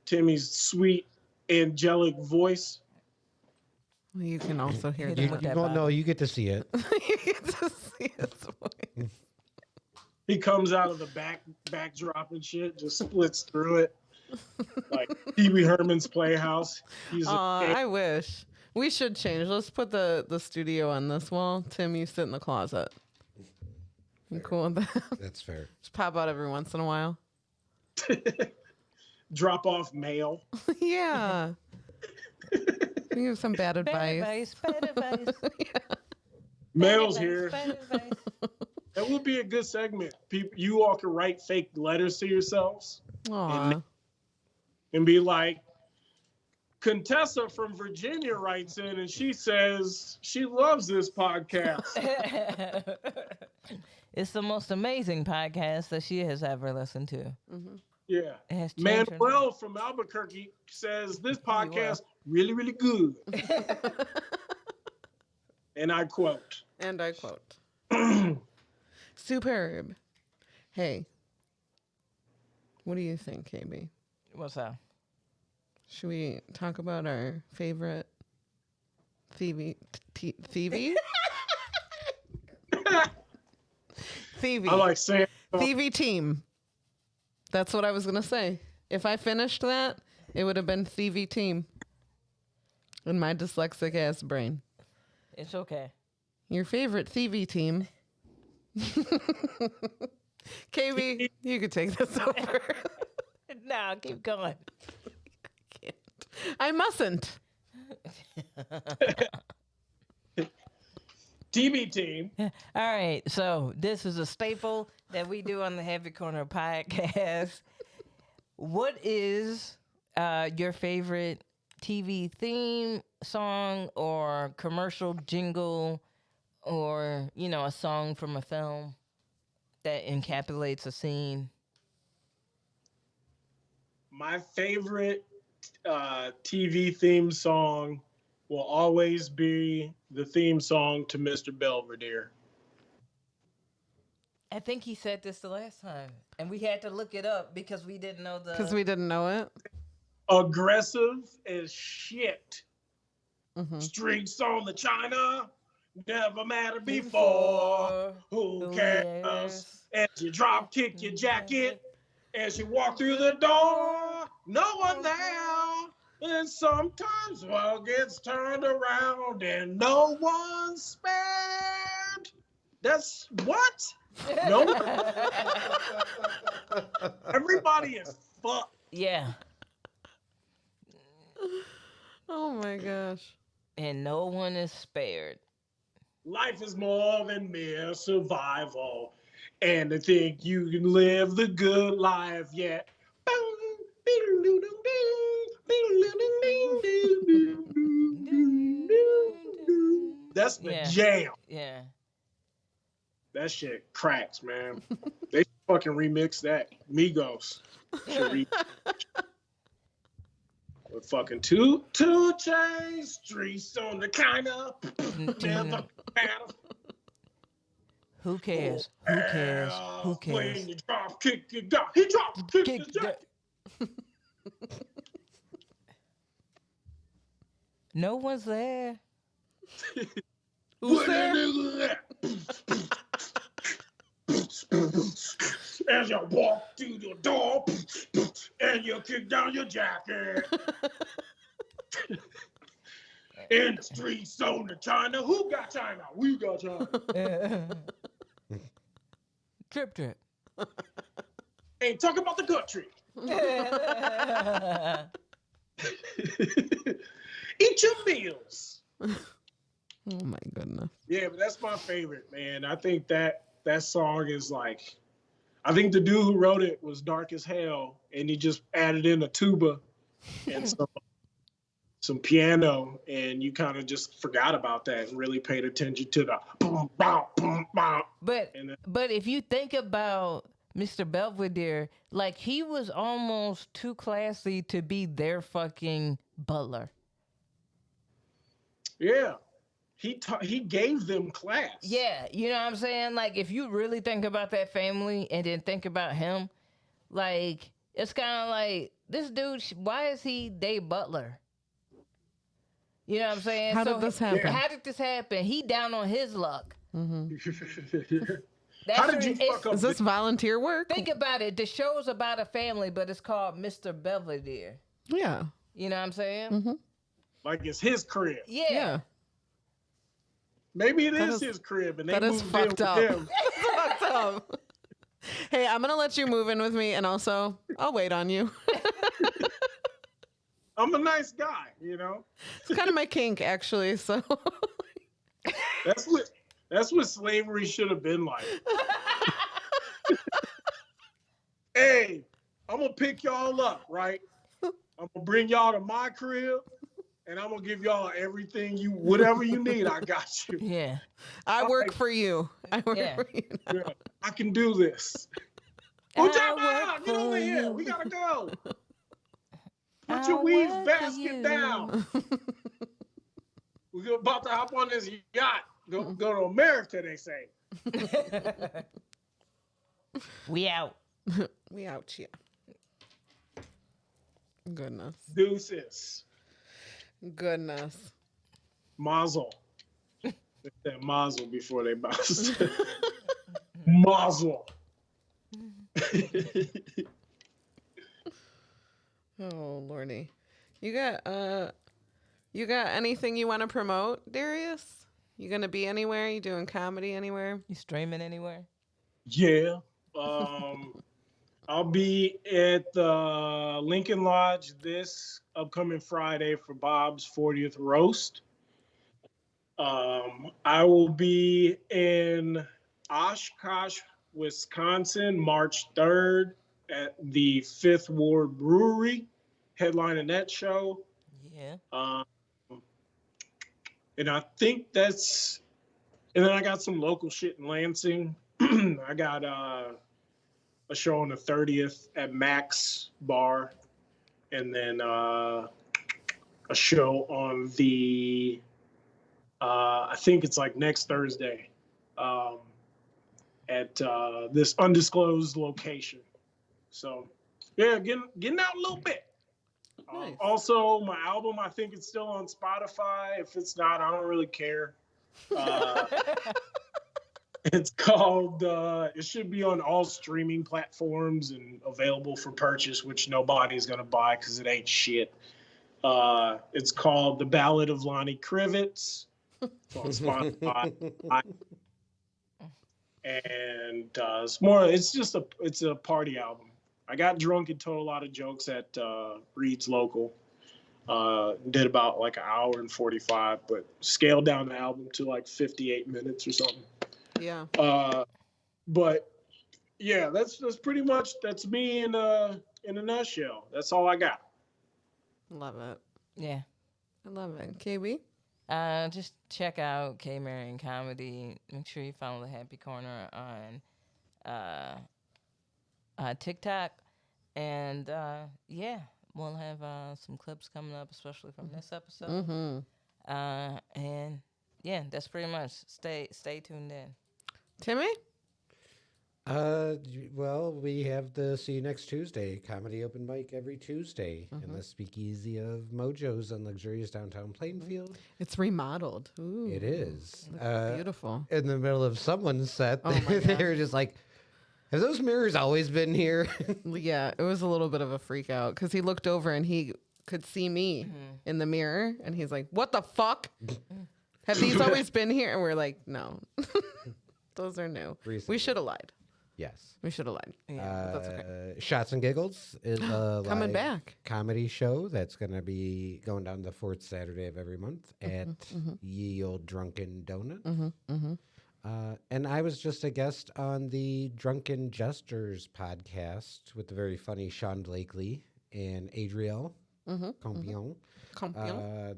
Timmy's sweet, angelic voice. Well, you can also hear that. You get to see it. You get to see his voice. He comes out of the backdrop and shit, just splits through it. Like Pee Wee Herman's Playhouse. I wish. We should change. Let's put the studio on this wall. Tim, you sit in the closet. You cool with that? That's fair. Just pop out every once in a while. Drop off mail. Yeah. You have some bad advice. Bad advice. Yeah. Mail's here. That would be a good segment. You all can write fake letters to yourselves. Aww. And be like, Contessa from Virginia writes in and she says she loves this podcast. It's the most amazing podcast that she has ever listened to. Mm-hmm. Yeah. Manuel from Albuquerque says this podcast really, really good. And I quote. Superb. Hey. What do you think, KB? What's that? Should we talk about our favorite Thievie? Thievie? Thievie. I like saying Thievie team. That's what I was going to say. If I finished that, it would have been Thievie team. In my dyslexic ass brain. It's okay. Your favorite Thievie team. KB, you could take this over. No, keep going. I mustn't. TV team. All right, so this is a staple that we do on the Heavy Corner podcast. What is your favorite TV theme song or commercial jingle or, a song from a film that encapsulates a scene? My favorite TV theme song will always be the theme song to Mr. Belvedere. I think he said this the last time, and we had to look it up because we didn't know Because we didn't know it. Aggressive as shit. Mm-hmm. Streaks on the China never mattered before. Who cares? As you drop kick your jacket, as you walk through the door, no one there. And sometimes world gets turned around and no one's spared. That's what? No. Everybody is fucked. Yeah. Oh my gosh. And no one is spared. Life is more than mere survival. And to think you can live the good life yet. That's the jam. Yeah. That shit cracks, man. They fucking remix that. Migos. With fucking two chains, streets on the kind of never matter. Who cares? Who cares? Who cares? When you drop kick, you got. He dropped kick, his jack. No one's there. Who's there? As you walk through the door and you kick down your jacket. In the streets on the China. Who got China? We got China. Drip. Ain't talking about the country. Eat your meals. Oh my goodness. Yeah, but that's my favorite, man. I think that song is like, I think the dude who wrote it was dark as hell, and he just added in a tuba and some piano, and you kind of just forgot about that and really paid attention to the boom, boom, boom, boom. But if you think about Mr. Belvedere, like he was almost too classy to be their fucking butler. Yeah. He gave them class. Yeah, you know what I'm saying? Like, if you really think about that family and then think about him, like, it's kind of like, this dude, why is he their butler? You know what I'm saying? How did this happen? How did this happen? He down on his luck. Mm-hmm. How did you fuck up? Is this volunteer work? Think about it. The show's about a family, but it's called Mr. Belvedere. Yeah. You know what I'm saying? Mm-hmm. Like it's his crib. Yeah. Maybe it is his crib, and they that is moved fucked in up. with him. That's fucked up. Hey, I'm gonna let you move in with me, and also I'll wait on you. I'm a nice guy, you know. It's kind of my kink, actually. So that's what slavery should have been like. Hey, I'm gonna pick y'all up, right? I'm gonna bring y'all to my crib. And I'm gonna give y'all everything whatever you need. I got you. Yeah. I work for you. I work for you. Yeah, I can do this. Ujaba, get over here. We gotta go. Put your weave basket down. We're about to hop on this yacht. Go to America, they say. We out. We out, yeah. Goodness. Deuces. Goodness. Mazel. They said mazel before they bounced. Mazel. Oh lordy. You got anything you want to promote, Darius? You gonna be anywhere? You doing comedy anywhere? You streaming anywhere? Yeah. I'll be at the Lincoln Lodge this upcoming Friday for Bob's 40th roast. I will be in Oshkosh, Wisconsin, March 3rd at the Fifth Ward Brewery, headlining that show. Yeah. And I think that's, and then I got some local shit in Lansing. I got a show on the 30th at Max Bar, and then a show on the, I think it's like next Thursday, at this undisclosed location. So, yeah, getting out a little bit. Nice. Also, my album, I think it's still on Spotify. If it's not, I don't really care. It's called, it should be on all streaming platforms and available for purchase, which nobody's going to buy because it ain't shit. It's called The Ballad of Lonnie Krivitz. It's on Spotify. And it's a party album. I got drunk and told a lot of jokes at Reed's Local. Did about like an hour and 45, but scaled down the album to like 58 minutes or something. Yeah. But yeah, that's pretty much, that's me in a nutshell. That's all I got. Love it. Yeah. I love it. KB? Just check out K Marion Comedy. Make sure you follow the Happy Corner on TikTok. And yeah, we'll have some clips coming up, especially from this episode. Mm-hmm. And yeah, that's pretty much. Stay tuned in. Timmy? Well, we have the See You Next Tuesday comedy open mic every Tuesday in the Speakeasy of Mojo's on luxurious downtown Plainfield. It's remodeled. Ooh. It is. Looks beautiful. In the middle of someone's set, Oh my they God. were just like, have those mirrors always been here? Yeah, it was a little bit of a freak out because he looked over and he could see me in the mirror and he's like, what the fuck? Have these always been here? And we're like, no. Those are new. Recently. We should have lied. Yes. We should have lied. Yeah. That's okay. Shots and Giggles is a Coming live back. comedy show that's going to be going down the fourth Saturday of every month at Ye Old Drunken Donut. And I was just a guest on the Drunken Jesters podcast with the very funny Sean Blakely and Adriel Campion.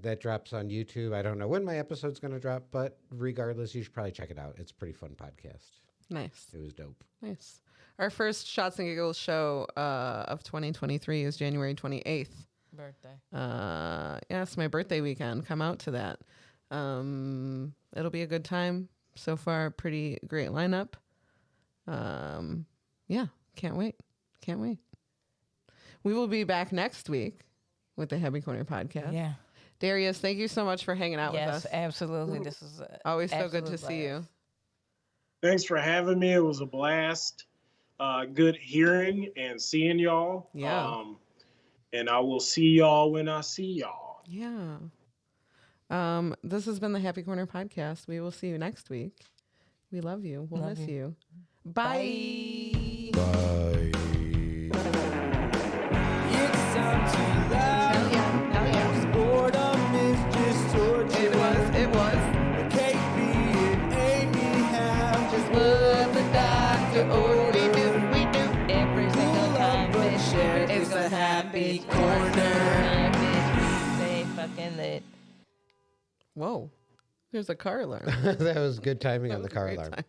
That drops on YouTube. I don't know when my episode's going to drop, but regardless, you should probably check it out. It's a pretty fun podcast. Nice. It was dope. Nice. Our first Shots and Giggles show of 2023 is January 28th. Birthday. Yeah, it's my birthday weekend. Come out to that. It'll be a good time. So far, pretty great lineup. Yeah, can't wait. Can't wait. We will be back next week with the Happy Corner podcast. Yeah. Darius, thank you so much for hanging out with Yes, us. absolutely. This is Always so good to see you. Thanks for having me. It was a blast. Good hearing and seeing y'all. Yeah. And I will see y'all when I see y'all. Yeah. This has been the Happy Corner podcast. We will see you next week. We love you. We'll miss you. Bye. Bye. It's time to laugh. Hell yeah. Boredom is just torture. It was. KB and Aimee have Just what the doctor ordered. We do. every single time. Bitch, share. It's the Happy Corner. Stay fucking lit. Whoa. There's a car alarm. That was good timing on the car Great alarm. time.